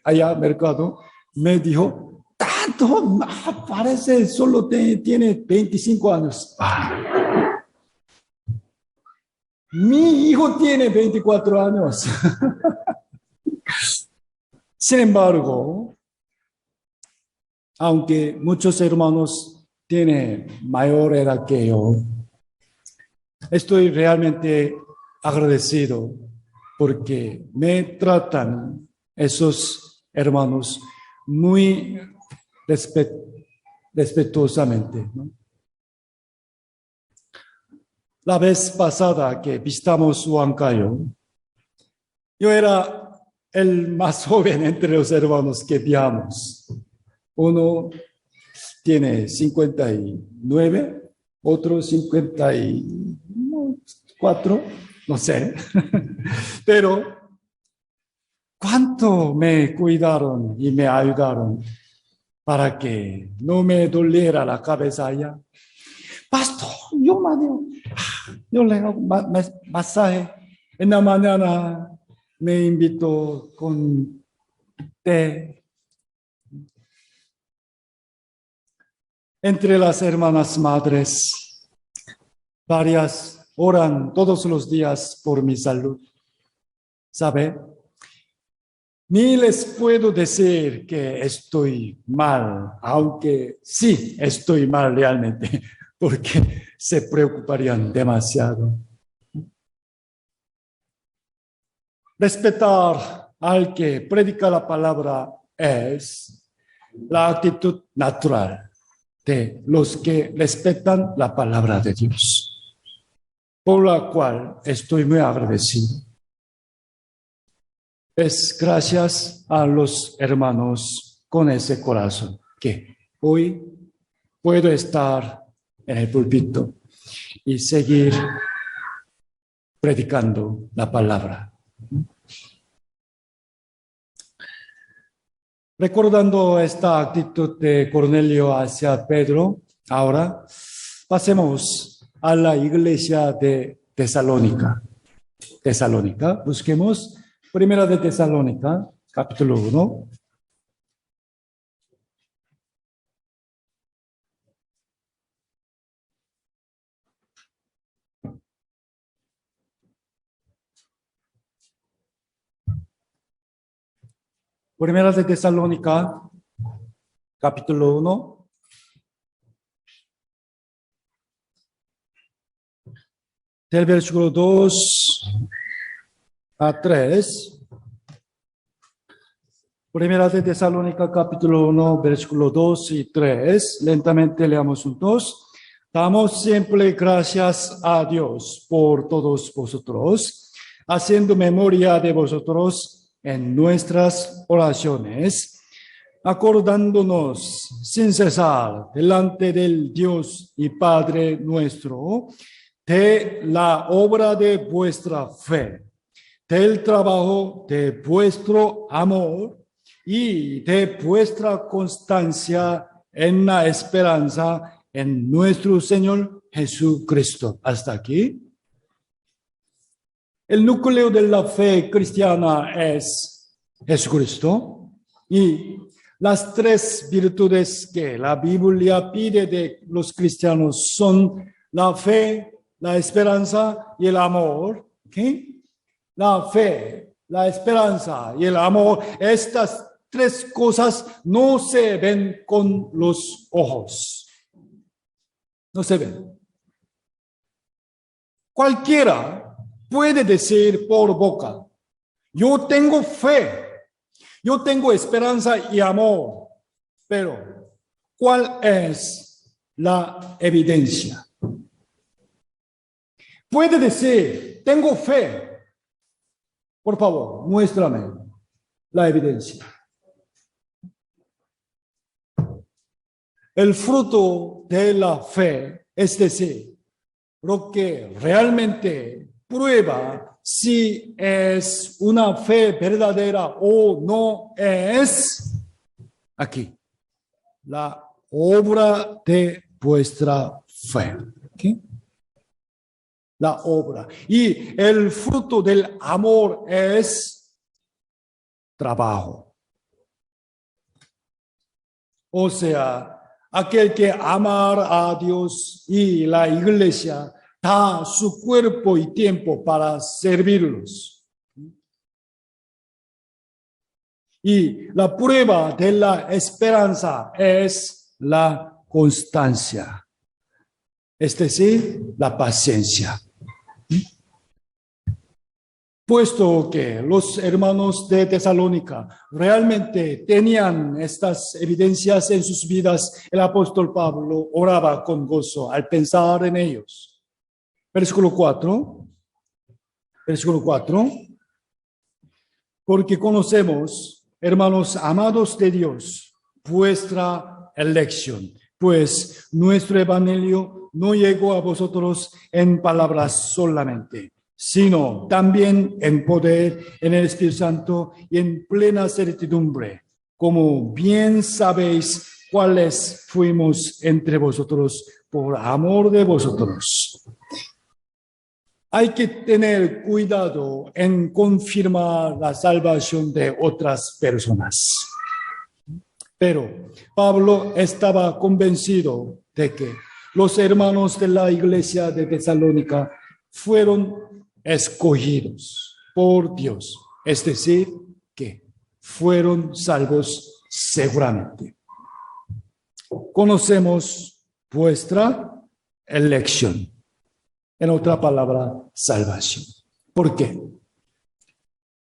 Speaker 1: allá, mercado, me dijo, tanto, parece solo tiene 25 años. Mi hijo tiene 24 años. Sin embargo, aunque muchos hermanos tienen mayor edad que yo, estoy realmente agradecido porque me tratan esos hermanos muy respetuosamente, ¿no? La vez pasada que visitamos Huancayo, yo era el más joven entre los hermanos que viajamos. Uno tiene 59, otro 54, no sé. Pero cuánto me cuidaron y me ayudaron para que no me doliera la cabeza allá. Pastor, yo le hago masaje. En la mañana me invito con té. Entre las hermanas madres, varias oran todos los días por mi salud. ¿Sabe? Ni les puedo decir que estoy mal, aunque sí estoy mal realmente, porque se preocuparían demasiado. Respetar al que predica la palabra es la actitud natural de los que respetan la palabra de Dios, por la cual estoy muy agradecido. Es gracias a los hermanos con ese corazón que hoy puedo estar en el púlpito y seguir predicando la palabra. Recordando esta actitud de Cornelio hacia Pedro, ahora pasemos a la iglesia de Tesalónica. Busquemos Primera de Tesalónica, capítulo 1. Primera de Tesalónica, capítulo 1. Del versículo 2 a 3. Primera de Tesalónica, capítulo 1, versículo 2 y 3. Lentamente leamos juntos. Damos siempre gracias a Dios por todos vosotros, haciendo memoria de vosotros en nuestras oraciones, acordándonos sin cesar delante del Dios y Padre nuestro, de la obra de vuestra fe, del trabajo de vuestro amor y de vuestra constancia en la esperanza en nuestro Señor Jesucristo. Hasta aquí. El núcleo de la fe cristiana es Jesucristo y las tres virtudes que la Biblia pide de los cristianos son la fe, la esperanza y el amor. ¿Okay? La fe, la esperanza y el amor, estas tres cosas no se ven con los ojos. No se ven. Cualquiera puede decir por boca, yo tengo fe, yo tengo esperanza y amor, pero ¿cuál es la evidencia? Puede decir, tengo fe. Por favor, muéstrame la evidencia. El fruto de la fe, es decir, lo que realmente prueba si es una fe verdadera o no es, aquí, la obra de vuestra fe. ¿Okay? La obra. Y el fruto del amor es trabajo. O sea, aquel que amar a Dios y la iglesia da su cuerpo y tiempo para servirlos. Y la prueba de la esperanza es la constancia, es decir, la paciencia. Puesto que los hermanos de Tesalónica realmente tenían estas evidencias en sus vidas, el apóstol Pablo oraba con gozo al pensar en ellos. Versículo 4. Porque conocemos, hermanos amados de Dios, vuestra elección, pues nuestro evangelio no llegó a vosotros en palabras solamente, sino también en poder, en el Espíritu Santo y en plena certidumbre, como bien sabéis cuáles fuimos entre vosotros por amor de vosotros. Hay que tener cuidado en confirmar la salvación de otras personas. Pero Pablo estaba convencido de que los hermanos de la iglesia de Tesalónica fueron escogidos por Dios. Es decir, que fueron salvos seguramente. Conocemos vuestra elección. En otra palabra, salvación. ¿Por qué?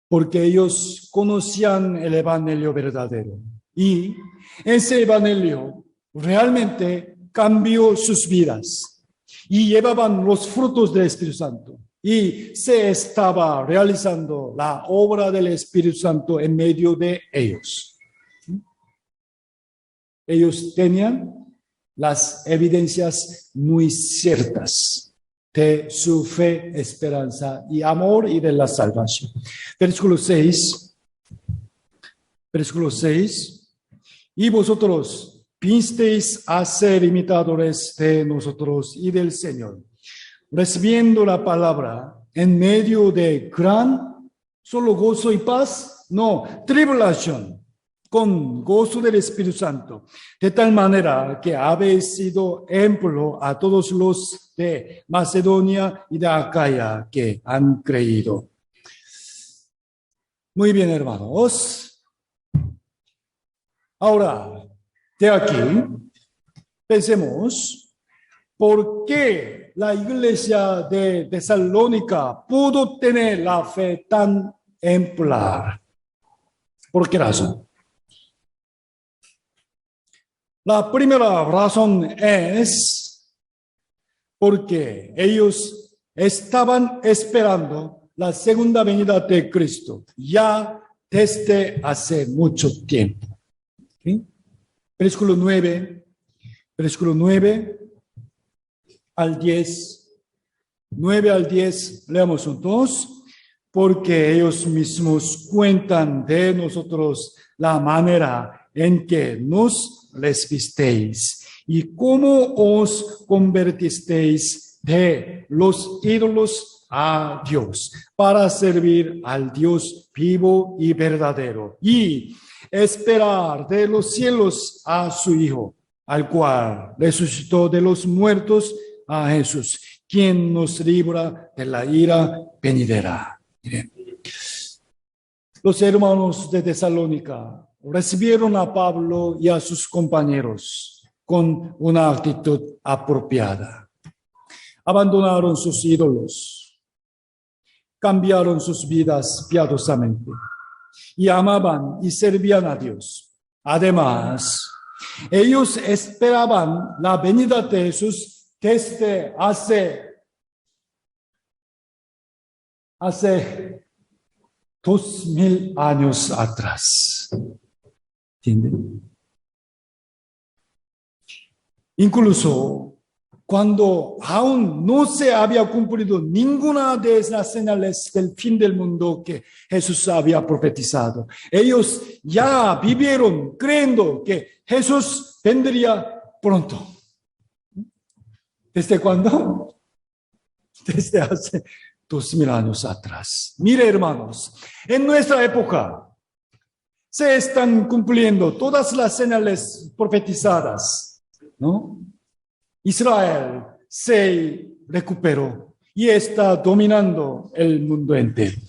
Speaker 1: Porque ellos conocían el evangelio verdadero. Y ese evangelio realmente cambió sus vidas y llevaban los frutos del Espíritu Santo. Y se estaba realizando la obra del Espíritu Santo en medio de ellos. Ellos tenían las evidencias muy ciertas de su fe, esperanza y amor y de la salvación. Versículo 6. Y vosotros vinisteis a ser imitadores de nosotros y del Señor, recibiendo la palabra en medio de gran, solo gozo y paz, no, tribulación, con gozo del Espíritu Santo, de tal manera que habéis sido ejemplo a todos los de Macedonia y de Acaya que han creído. Muy bien, hermanos. Ahora, de aquí, pensemos, ¿por qué la iglesia de Tesalónica pudo tener la fe tan ejemplar? ¿Por qué razón? La primera razón es porque ellos estaban esperando la segunda venida de Cristo ya desde hace mucho tiempo. ¿Sí? Versículo 9 al 10. 9 al 10, leamos juntos. Porque ellos mismos cuentan de nosotros la manera en que nos recibisteis y cómo os convertisteis de los ídolos a Dios para servir al Dios vivo y verdadero y esperar de los cielos a su Hijo, al cual resucitó de los muertos, a Jesús, quien nos libra de la ira venidera. Miren. Los hermanos de Tesalónica recibieron a Pablo y a sus compañeros con una actitud apropiada. Abandonaron sus ídolos, cambiaron sus vidas piadosamente y amaban y servían a Dios. Además, ellos esperaban la venida de Jesús desde hace 2000 años atrás. ¿Entienden? Incluso cuando aún no se había cumplido ninguna de las señales del fin del mundo que Jesús había profetizado, ellos ya vivieron creyendo que Jesús vendría pronto. ¿Desde cuándo? Desde hace 2000 años atrás. Mire, hermanos, en nuestra época se están cumpliendo todas las señales profetizadas, ¿no? Israel se recuperó y está dominando el mundo entero.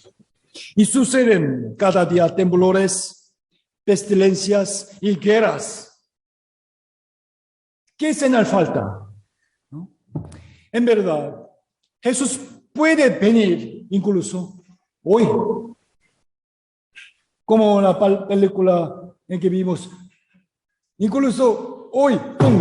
Speaker 1: Y suceden cada día temblores, pestilencias y guerras. ¿Qué señal falta? ¿No? En verdad, Jesús puede venir incluso hoy, como la película en que vimos, incluso hoy. ¡Pum!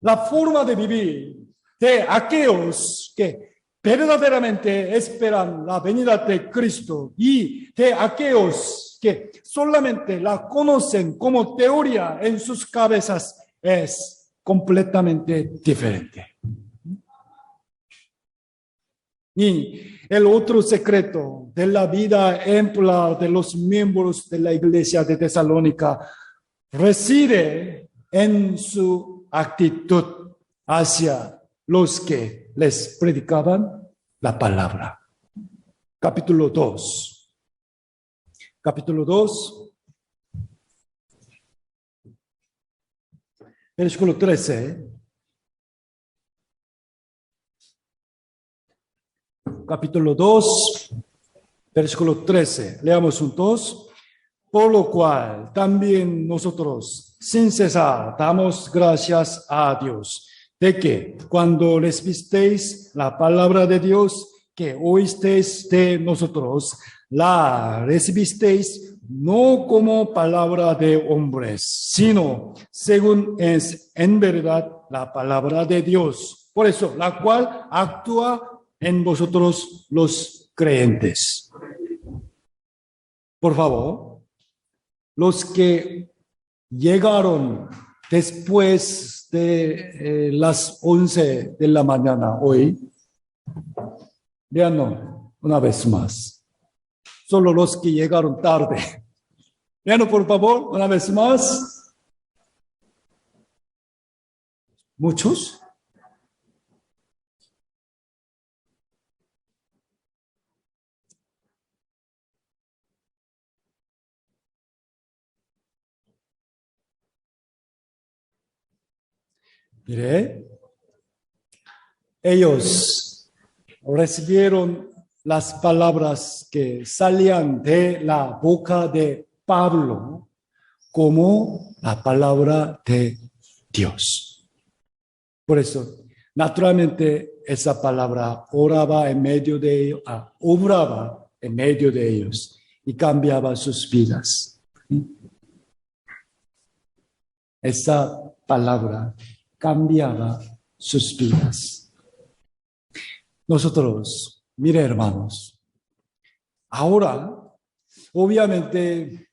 Speaker 1: La forma de vivir de aquellos que verdaderamente esperan la venida de Cristo y de aquellos que solamente la conocen como teoría en sus cabezas es completamente diferente. Y el otro secreto de la vida ejemplar de los miembros de la iglesia de Tesalónica reside en su actitud hacia los que les predicaban la palabra. Capítulo 2. Capítulo 2. Versículo 13. Capítulo 2, versículo 13. Leamos juntos. Por lo cual también nosotros, sin cesar, damos gracias a Dios, de que cuando recibisteis la palabra de Dios, que oísteis de nosotros, la recibisteis no como palabra de hombres, sino según es en verdad la palabra de Dios. Por eso, la cual actúa en vosotros los creyentes. Por favor, los que llegaron después de las 11 de la mañana hoy, veanlo una vez más. Solo los que llegaron tarde. Veanlo por favor, una vez más. ¿Muchos? Mire, ellos recibieron las palabras que salían de la boca de Pablo como la palabra de Dios. Por eso, naturalmente, esa palabra obraba en medio de ellos y cambiaba sus vidas. Esa palabra cambiaba sus vidas. Nosotros, mire hermanos, ahora obviamente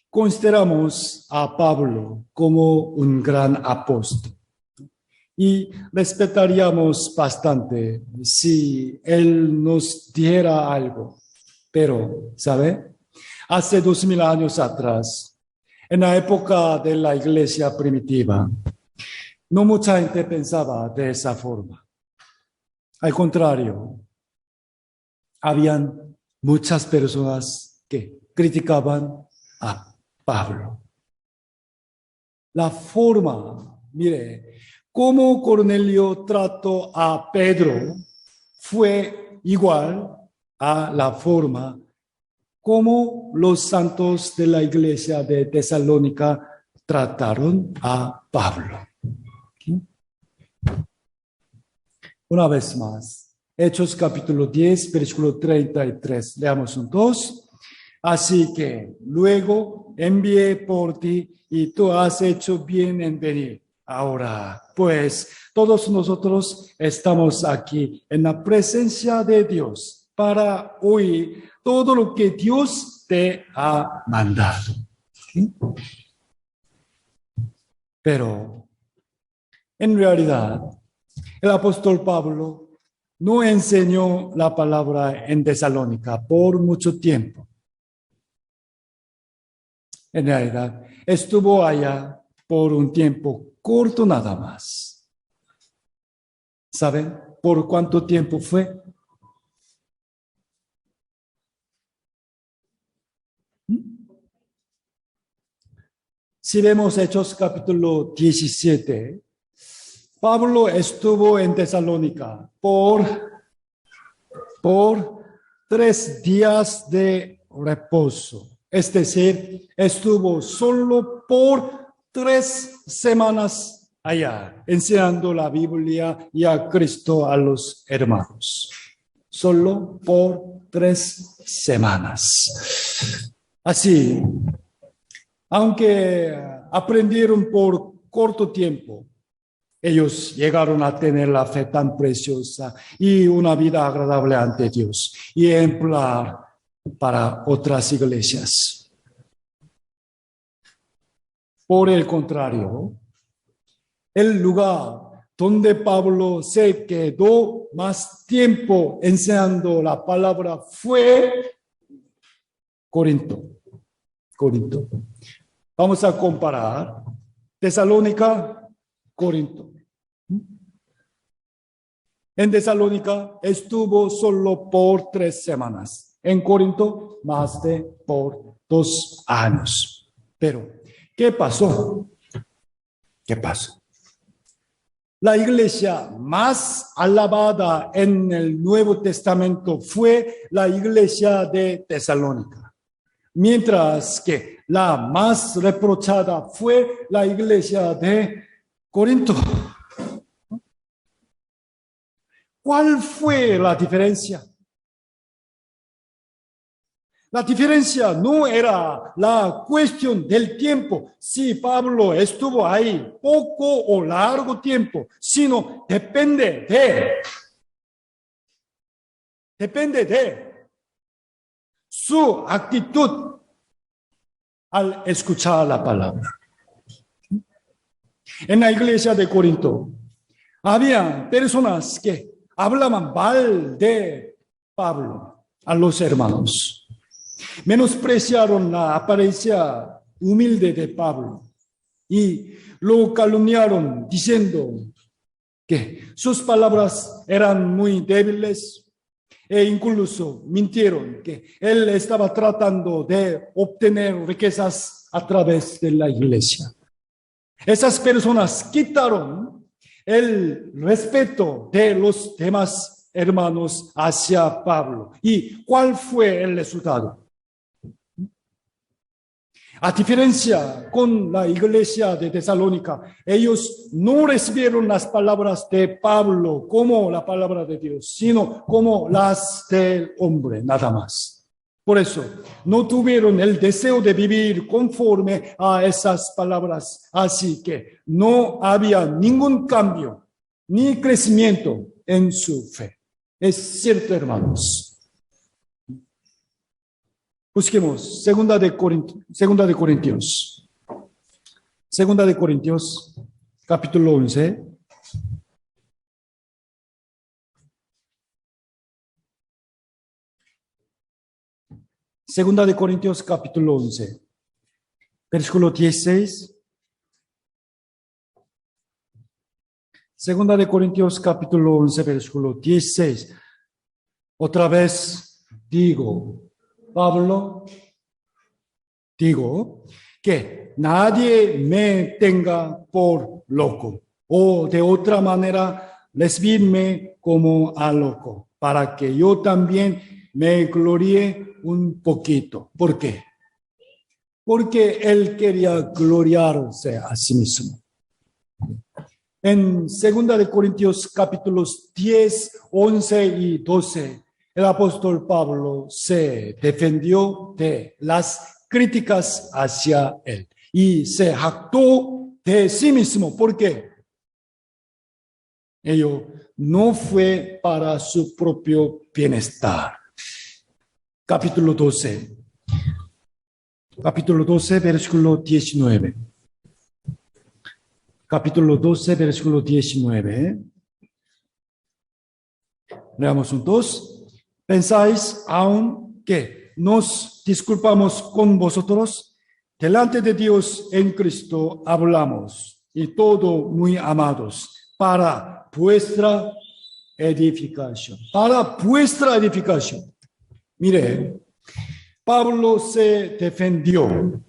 Speaker 1: consideramos a Pablo como un gran apóstol y respetaríamos bastante si él nos dijera algo. Pero, ¿sabe? Hace 2000 años atrás, en la época de la iglesia primitiva, no mucha gente pensaba de esa forma. Al contrario, habían muchas personas que criticaban a Pablo. La forma, mire, cómo Cornelio trató a Pedro fue igual a la forma como los santos de la iglesia de Tesalónica trataron a Pablo. Una vez más, Hechos capítulo 10, versículo 33. Leamos juntos. Así que luego envié por ti y tú has hecho bien en venir. Ahora, pues, todos nosotros estamos aquí en la presencia de Dios para oír todo lo que Dios te ha mandado. ¿Sí? Pero, en realidad, el apóstol Pablo no enseñó la palabra en Tesalónica por mucho tiempo. En realidad, estuvo allá por un tiempo corto nada más. ¿Saben por cuánto tiempo fue? Si vemos Hechos capítulo 17, Pablo estuvo en Tesalónica por 3 días de reposo. Es decir, estuvo solo por 3 semanas allá, enseñando la Biblia y a Cristo a los hermanos. Solo por 3 semanas. Así, aunque aprendieron por corto tiempo, ellos llegaron a tener la fe tan preciosa y una vida agradable ante Dios y ejemplar para otras iglesias. Por el contrario, el lugar donde Pablo se quedó más tiempo enseñando la palabra fue Corinto. Vamos a comparar Tesalónica, Corinto. En Tesalónica estuvo solo por 3 semanas. En Corinto, más de por 2 años. Pero, ¿qué pasó? La iglesia más alabada en el Nuevo Testamento fue la iglesia de Tesalónica, mientras que la más reprochada fue la iglesia de Corinto. ¿Cuál fue la diferencia? La diferencia no era la cuestión del tiempo, si Pablo estuvo ahí poco o largo tiempo, sino depende de su actitud al escuchar la palabra. En la iglesia de Corinto había personas que hablaban mal de Pablo a los hermanos. Menospreciaron la apariencia humilde de Pablo y lo calumniaron diciendo que sus palabras eran muy débiles e incluso mintieron que él estaba tratando de obtener riquezas a través de la iglesia. Esas personas quitaron el respeto de los demás hermanos hacia Pablo. ¿Y cuál fue el resultado? A diferencia con la iglesia de Tesalónica, ellos no recibieron las palabras de Pablo como la palabra de Dios, sino como las del hombre, nada más. Por eso, no tuvieron el deseo de vivir conforme a esas palabras. Así que no había ningún cambio ni crecimiento en su fe. Es cierto, hermanos. Busquemos Segunda de Corintios, capítulo 11. Segunda de Corintios, capítulo 11, versículo 16. Segunda de Corintios, capítulo 11, versículo 16. Otra vez digo, Pablo, digo que nadie me tenga por loco, o de otra manera, recibidme como a loco, para que yo también me gloríe un poquito. ¿Por qué? Porque él quería gloriarse a sí mismo. En 2 de Corintios capítulos 10, 11 y 12, el apóstol Pablo se defendió de las críticas hacia él y se jactó de sí mismo. ¿Por qué? Ello no fue para su propio bienestar. Capítulo 12, versículo 19. Capítulo 12, versículo 19. Leamos juntos. ¿Pensáis aún que nos disculpamos con vosotros? Delante de Dios en Cristo hablamos, y todo muy amados, para vuestra edificación. Para vuestra edificación. Mire, Pablo se defendió.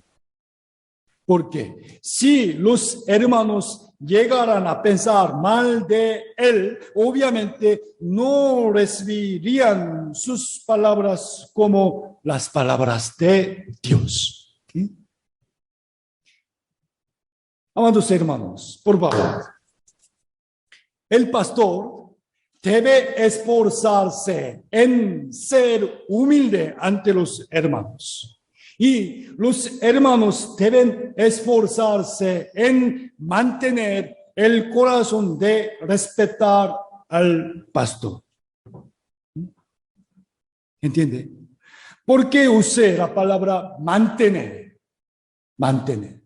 Speaker 1: Porque si los hermanos llegaran a pensar mal de él, obviamente no recibirían sus palabras como las palabras de Dios. ¿Sí? Amados hermanos, por favor, el pastor debe esforzarse en ser humilde ante los hermanos. Y los hermanos deben esforzarse en mantener el corazón de respetar al pastor. ¿Entiende? ¿Por qué usé la palabra mantener? Mantener.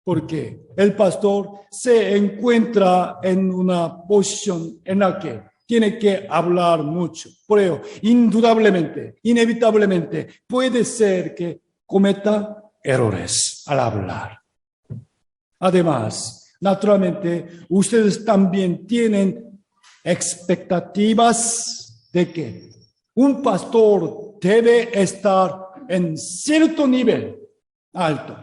Speaker 1: Porque el pastor se encuentra en una posición en la que tiene que hablar mucho. Por ello, indudablemente, inevitablemente, puede ser que cometa errores al hablar. Además, naturalmente, ustedes también tienen expectativas de que un pastor debe estar en cierto nivel alto,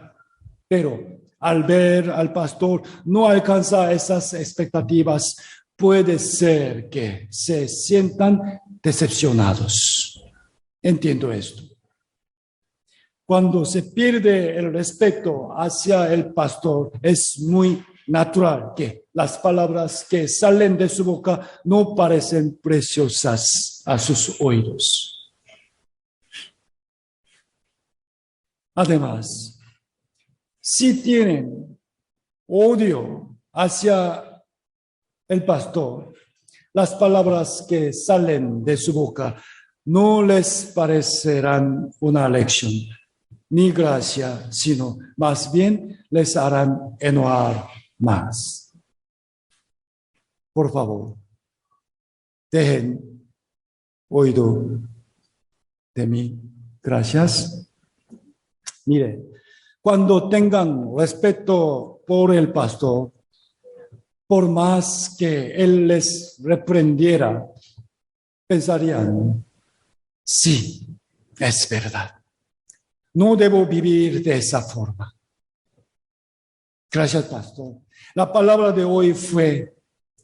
Speaker 1: pero al ver al pastor no alcanza esas expectativas, puede ser que se sientan decepcionados. Entiendo esto. Cuando se pierde el respeto hacia el pastor, es muy natural que las palabras que salen de su boca no parecen preciosas a sus oídos. Además, si tienen odio hacia el pastor, las palabras que salen de su boca no les parecerán una lección ni gracia, sino más bien les harán enojar más. Por favor, dejen oído de mí. Gracias. Mire, cuando tengan respeto por el pastor, por más que él les reprendiera, pensarían, sí, es verdad. No debo vivir de esa forma. Gracias, pastor. La palabra de hoy fue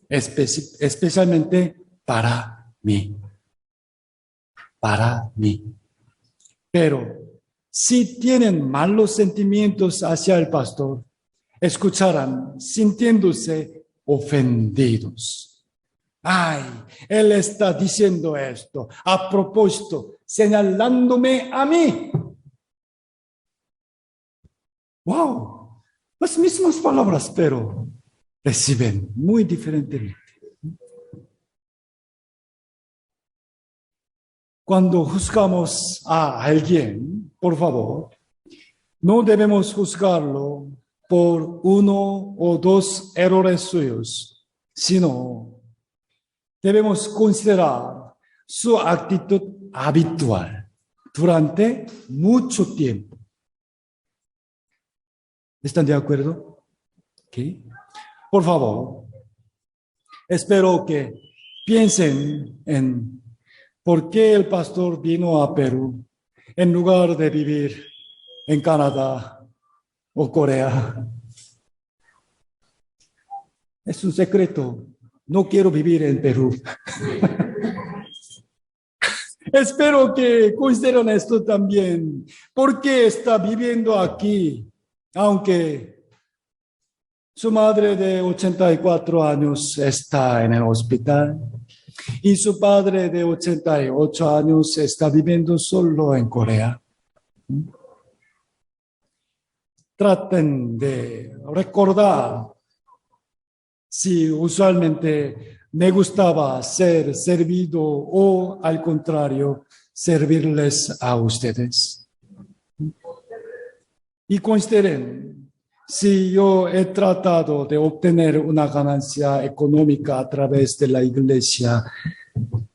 Speaker 1: especialmente para mí. Para mí. Pero si tienen malos sentimientos hacia el pastor, escucharán sintiéndose ofendidos. Ay, él está diciendo esto a propósito, señalándome a mí. Wow, las mismas palabras, pero reciben muy diferentemente. Cuando juzgamos a alguien, por favor, no debemos juzgarlo por uno o dos errores suyos, sino debemos considerar su actitud habitual durante mucho tiempo. ¿Están de acuerdo? ¿Okay? Por favor, espero que piensen en por qué el pastor vino a Perú en lugar de vivir en Canadá o Corea. Es un secreto. No quiero vivir en Perú. Espero que consideren esto también. ¿Por qué está viviendo aquí? Aunque su madre de 84 años está en el hospital y su padre de 88 años está viviendo solo en Corea. Traten de recordar si usualmente me gustaba ser servido o, al contrario, servirles a ustedes. Y consideren si yo he tratado de obtener una ganancia económica a través de la iglesia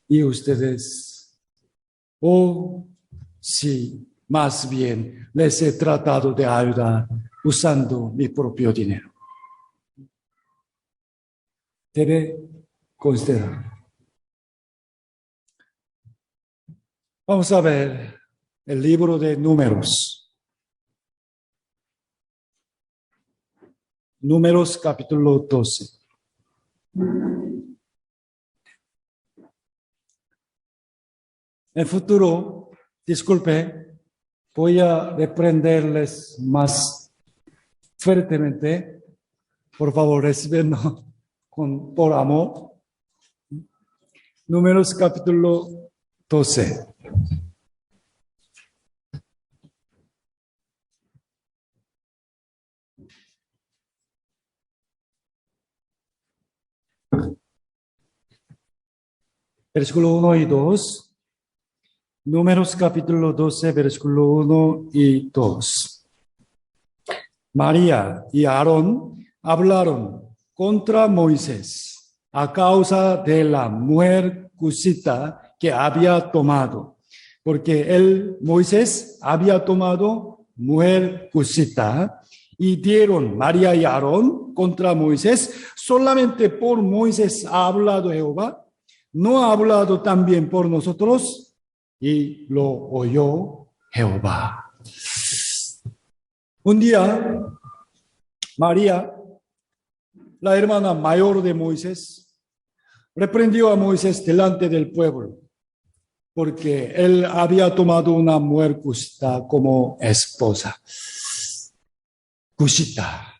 Speaker 1: y ustedes, o si más bien les he tratado de ayudar usando mi propio dinero. Debe considerar. Vamos a ver el libro de Números. Números capítulo 12. En futuro, disculpe, voy a reprenderles más fuertemente. Por favor, recíbenlo por amor. Números capítulo 12. Versículo 1 y 2. Números capítulo 12, versículo 1 y 2. María y Aarón hablaron contra Moisés a causa de la mujer cusita que había tomado, porque Moisés había tomado mujer cusita, y dieron María y Aarón contra Moisés. Solamente por Moisés ha hablado Jehová, no ha hablado también por nosotros, y lo oyó Jehová. Un día, María, la hermana mayor de Moisés, reprendió a Moisés delante del pueblo, porque él había tomado una mujer cusita como esposa. Cusita.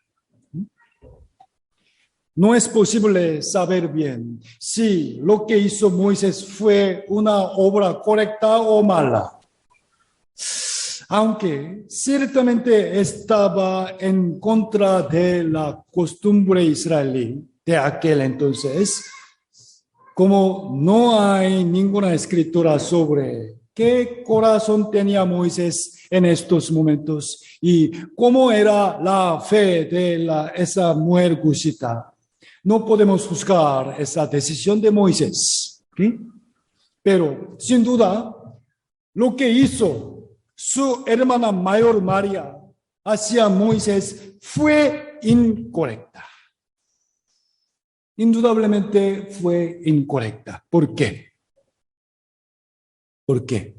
Speaker 1: No es posible saber bien si lo que hizo Moisés fue una obra correcta o mala. aunque ciertamente estaba en contra de la costumbre israelí de aquel entonces, como no hay ninguna escritura sobre qué corazón tenía Moisés en estos momentos y cómo era la fe de esa mujer cushita, no podemos juzgar esa decisión de Moisés. ¿Sí? Pero sin duda, lo que hizo su hermana mayor María hacia Moisés fue incorrecta. Indudablemente fue incorrecta. ¿Por qué? ¿Por qué?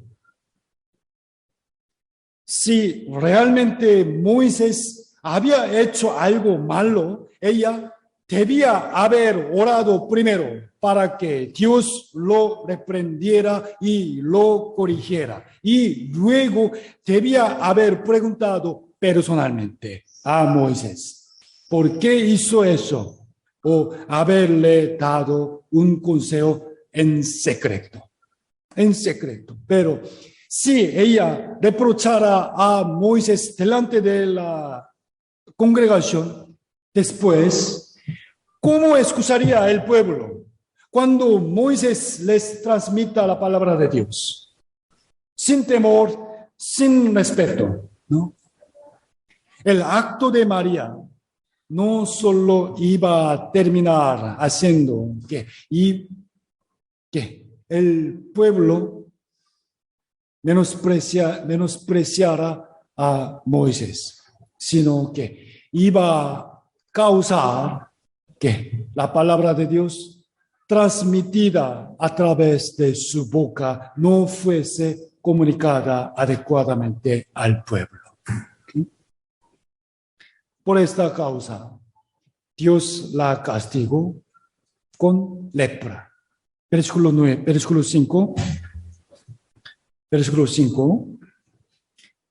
Speaker 1: Si realmente Moisés había hecho algo malo, ella debía haber orado primero para que Dios lo reprendiera y lo corrigiera. Y luego debía haber preguntado personalmente a Moisés, ¿por qué hizo eso? O haberle dado un consejo en secreto. En secreto. Pero si ella reprochara a Moisés delante de la congregación, después, ¿cómo excusaría el pueblo cuando Moisés les transmita la palabra de Dios? Sin temor, sin respeto, ¿no? El acto de María no solo iba a terminar haciendo que el pueblo menospreciara a Moisés, sino que iba a causar que la palabra de Dios transmitida a través de su boca no fuese comunicada adecuadamente al pueblo. Por esta causa, Dios la castigó con lepra. Versículo 9, versículo 5. Versículo 5.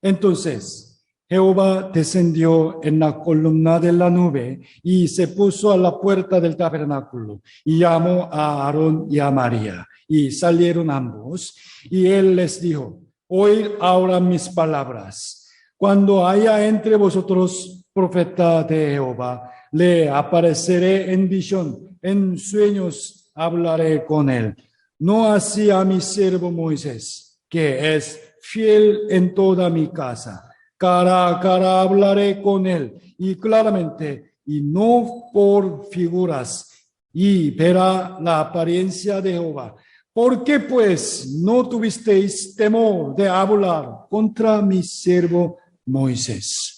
Speaker 1: Entonces, Jehová descendió en la columna de la nube y se puso a la puerta del tabernáculo y llamó a Aarón y a María y salieron ambos y él les dijo, oíd ahora mis palabras. Cuando haya entre vosotros profeta de Jehová, le apareceré en visión, en sueños hablaré con él. No así a mi siervo Moisés, que es fiel en toda mi casa. Cara a cara hablaré con él, y claramente, y no por figuras, y verá la apariencia de Jehová. ¿Por qué pues no tuvisteis temor de hablar contra mi siervo Moisés?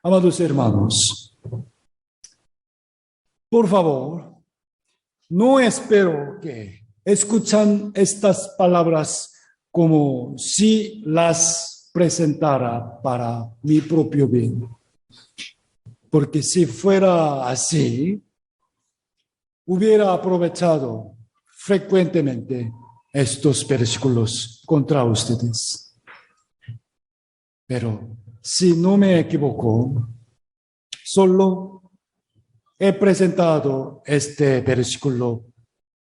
Speaker 1: Amados hermanos, por favor, no espero que escuchan estas palabras como si las presentara para mi propio bien. Porque si fuera así, hubiera aprovechado frecuentemente estos versículos contra ustedes. Pero si no me equivoco, solo he presentado este versículo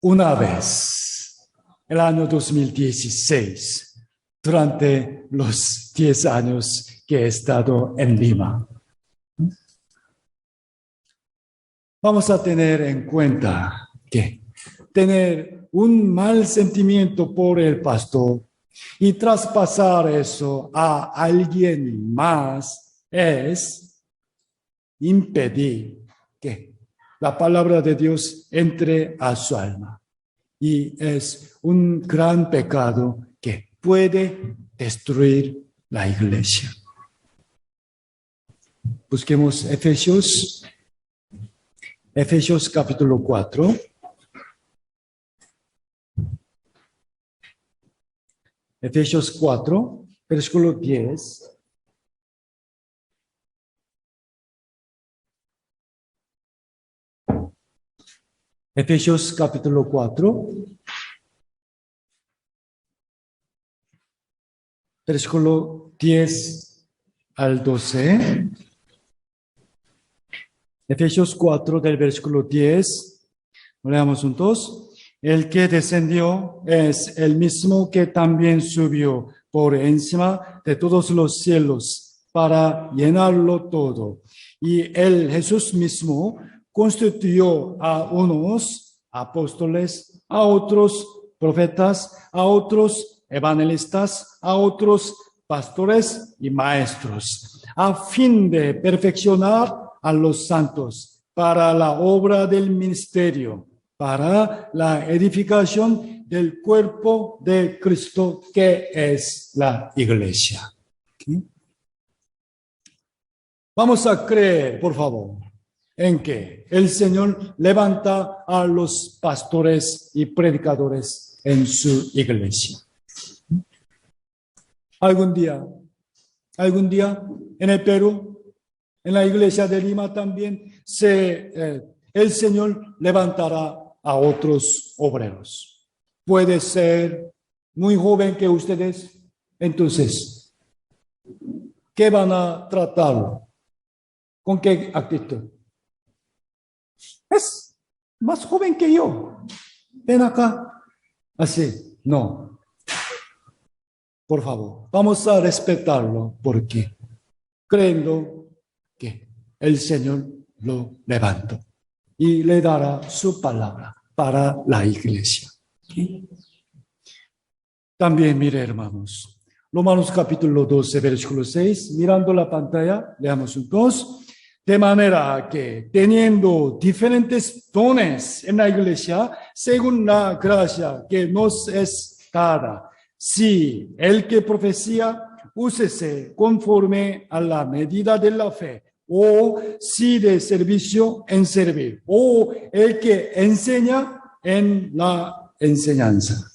Speaker 1: una vez, el año 2016, durante los 10 años que he estado en Lima. Vamos a tener en cuenta que tener un mal sentimiento por el pastor y traspasar eso a alguien más es impedir que la palabra de Dios entre a su alma. Y es un gran pecado que puede destruir la iglesia. Busquemos Efesios capítulo 4. Efesios 4, versículo 10. Efesios capítulo 4, versículo 10 al 12. Efesios 4 del versículo 10. Leamos juntos. El que descendió es el mismo que también subió por encima de todos los cielos para llenarlo todo. Y el Jesús mismo constituyó a unos apóstoles, a otros profetas, a otros evangelistas, a otros pastores y maestros, a fin de perfeccionar a los santos para la obra del ministerio, para la edificación del cuerpo de Cristo, que es la iglesia. ¿Okay? Vamos a creer, por favor, en que el Señor levanta a los pastores y predicadores en su iglesia. Algún día en el Perú, en la iglesia de Lima también, el Señor levantará a otros obreros. Puede ser muy joven que ustedes, entonces, ¿qué van a tratarlo? ¿Con qué actitud? Es más joven que yo. Ven acá. Así, no. Por favor, vamos a respetarlo porque creyendo que el Señor lo levantó y le dará su palabra para la iglesia. ¿Sí? También, mire, hermanos, Romanos capítulo 12, versículo 6, mirando la pantalla, leamos juntos. De manera que, teniendo diferentes dones en la iglesia, según la gracia que nos es dada, si el que profecía, úsese conforme a la medida de la fe, o si de servicio en servir, o el que enseña en la enseñanza.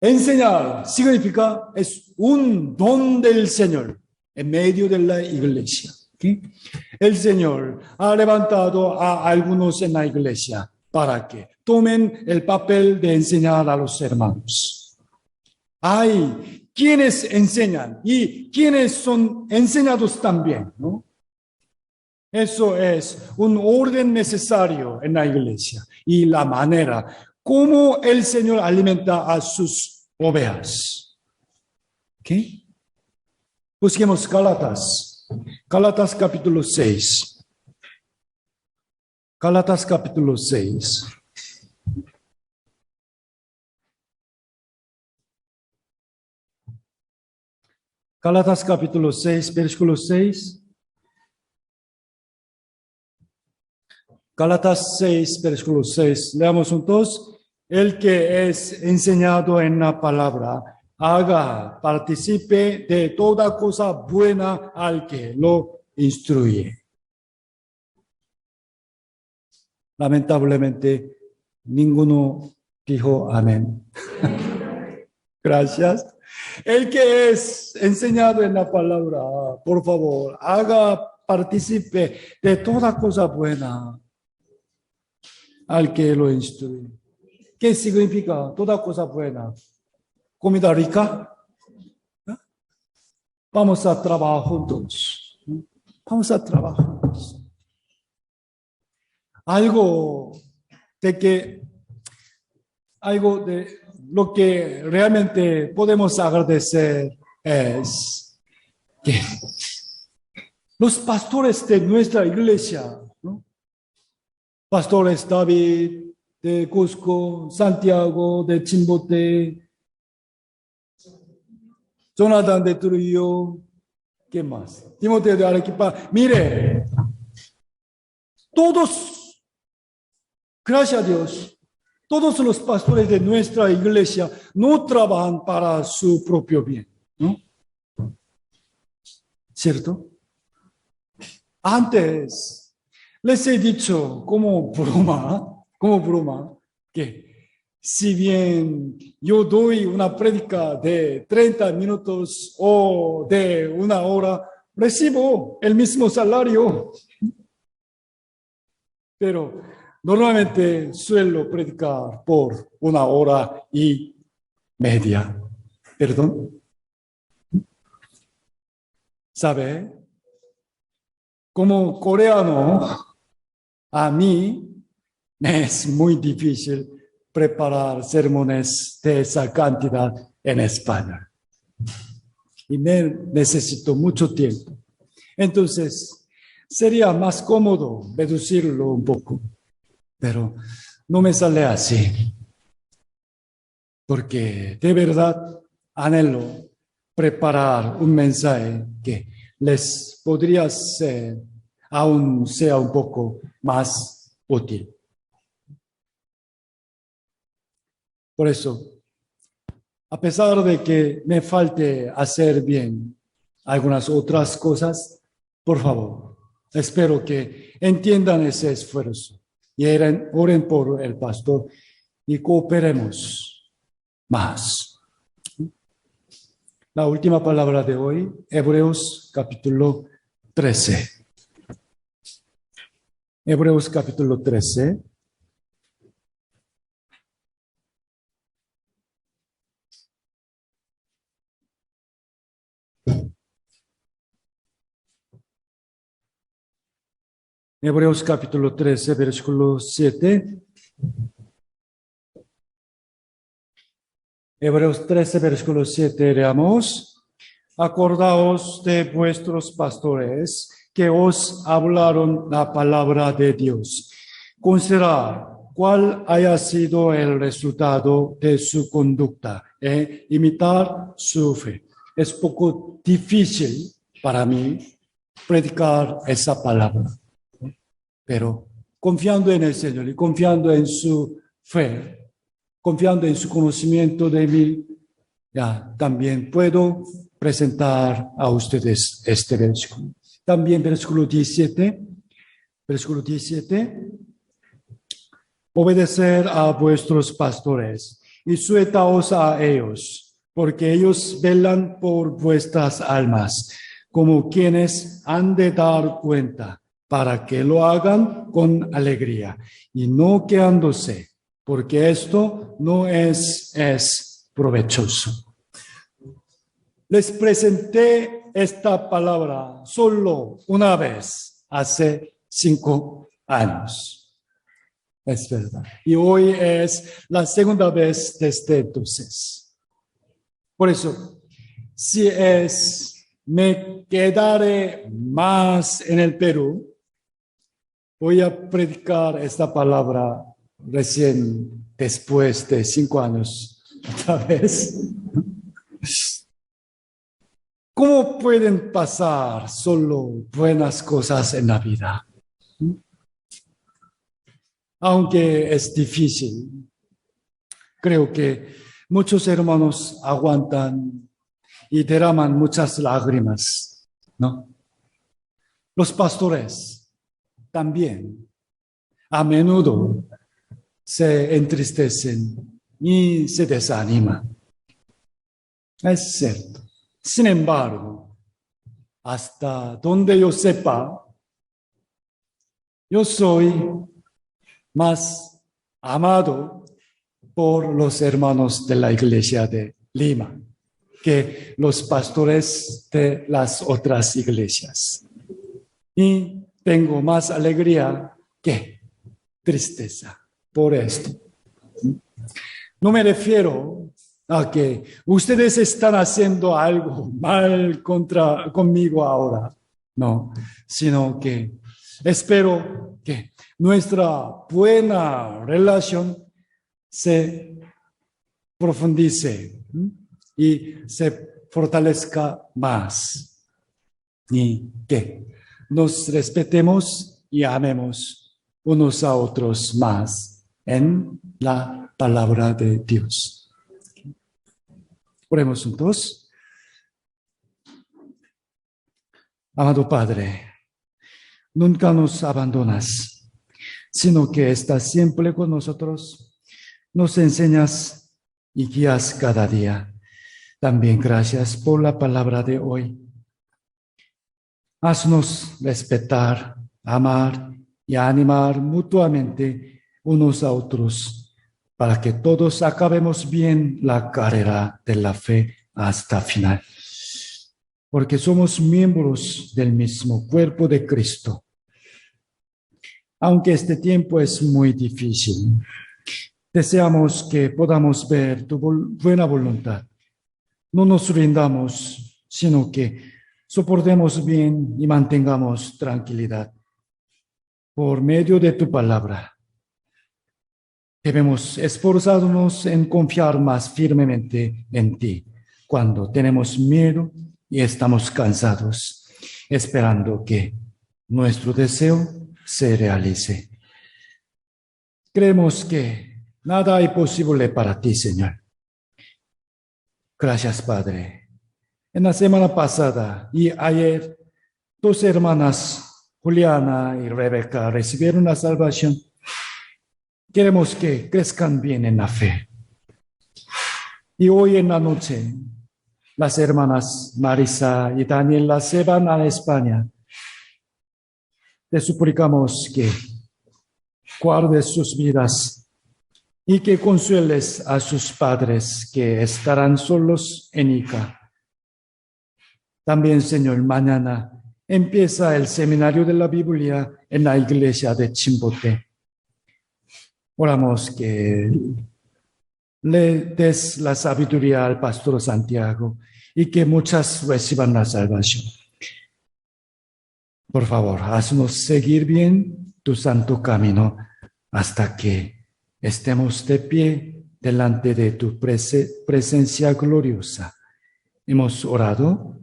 Speaker 1: Enseñar significa es un don del Señor en medio de la iglesia. ¿Sí? El Señor ha levantado a algunos en la iglesia para que tomen el papel de enseñar a los hermanos. Hay quienes enseñan y quienes son enseñados también, ¿no? Eso es un orden necesario en la iglesia y la manera como el Señor alimenta a sus ovejas. ¿Okay? Busquemos Gálatas capítulo 6. Gálatas capítulo 6. Gálatas capítulo 6, versículo 6. Gálatas 6, versículo 6. Leamos juntos. El que es enseñado en la palabra, participe de toda cosa buena al que lo instruye. Lamentablemente, ninguno dijo amén. Gracias. El que es enseñado en la palabra, por favor, participe de toda cosa buena al que lo instruye. ¿Qué significa toda cosa buena? ¿Comida rica? Vamos a trabajar juntos. Vamos a trabajar juntos. Algo de lo que realmente podemos agradecer es que los pastores de nuestra iglesia, ¿no? Pastores David de Cusco, Santiago de Chimbote, Jonathan de Trujillo, ¿qué más? Timoteo de Arequipa. Mire, todos, gracias a Dios, todos los pastores de nuestra iglesia no trabajan para su propio bien, ¿no? ¿Cierto? Antes les he dicho como broma, que si bien yo doy una prédica de 30 minutos o de una hora, recibo el mismo salario. Pero normalmente suelo predicar por 1 hora y media. ¿Perdón? ¿Sabe? Como coreano, a mí me es muy difícil preparar sermones de esa cantidad en España. Y necesito mucho tiempo. Entonces, sería más cómodo reducirlo un poco, pero no me sale así. Porque de verdad anhelo preparar un mensaje que les podría ser, aún sea un poco más útil. Por eso, a pesar de que me falte hacer bien algunas otras cosas, por favor, espero que entiendan ese esfuerzo y oren por el pastor y cooperemos más. La última palabra de hoy, Hebreos capítulo 13. Hebreos capítulo 13. Hebreos capítulo 13, versículo 7. Hebreos 13, versículo 7, leamos. Acordaos de vuestros pastores que os hablaron la palabra de Dios. Considerad cuál haya sido el resultado de su conducta e imitar su fe. Es poco difícil para mí predicar esa palabra, pero confiando en el Señor y confiando en su fe, confiando en su conocimiento de mí, ya también puedo presentar a ustedes este versículo. También versículo 17. Obedecer a vuestros pastores y sujetaos a ellos, porque ellos velan por vuestras almas, como quienes han de dar cuenta, para que lo hagan con alegría y no quejándose, porque esto no es provechoso. Les presenté esta palabra solo una vez, hace 5 años. Es verdad. Y hoy es la segunda vez desde entonces. Por eso, si me quedaré más en el Perú, voy a predicar esta palabra recién después de 5 años otra vez. ¿Cómo pueden pasar solo buenas cosas en la vida? Aunque es difícil, creo que muchos hermanos aguantan y derraman muchas lágrimas, ¿no? Los pastores también a menudo se entristecen y se desaniman. Es cierto. Sin embargo, hasta donde yo sepa, yo soy más amado por los hermanos de la iglesia de Lima que los pastores de las otras iglesias. Y tengo más alegría que tristeza por esto. No me refiero a que ustedes están haciendo algo mal conmigo ahora, no, sino que espero que nuestra buena relación se profundice y se fortalezca más y que nos respetemos y amemos unos a otros más en la palabra de Dios. Oremos juntos. Amado Padre, nunca nos abandonas, sino que estás siempre con nosotros, nos enseñas y guías cada día. También gracias por la palabra de hoy. Haznos respetar, amar y animar mutuamente unos a otros, para que todos acabemos bien la carrera de la fe hasta final. Porque somos miembros del mismo cuerpo de Cristo. Aunque este tiempo es muy difícil, Deseamos que podamos ver tu buena voluntad. No nos rindamos, sino que soportemos bien y mantengamos tranquilidad. Por medio de tu palabra, debemos esforzarnos en confiar más firmemente en ti cuando tenemos miedo y estamos cansados, esperando que nuestro deseo se realice. Creemos que nada hay posible para ti, Señor. Gracias, Padre. En la semana pasada y ayer, dos hermanas, Juliana y Rebeca, recibieron la salvación. Queremos que crezcan bien en la fe. Y hoy en la noche, las hermanas Marisa y Daniela se van a España. Te suplicamos que guardes sus vidas y que consueles a sus padres que estarán solos en Ica. También, Señor, mañana empieza el seminario de la Biblia en la iglesia de Chimbote. Oramos que le des la sabiduría al pastor Santiago y que muchas reciban la salvación. Por favor, haznos seguir bien tu santo camino hasta que estemos de pie delante de tu presencia gloriosa. Hemos orado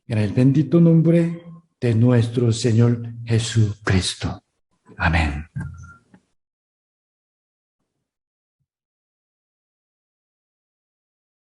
Speaker 1: en el bendito nombre de nuestro Señor Jesucristo. Amén.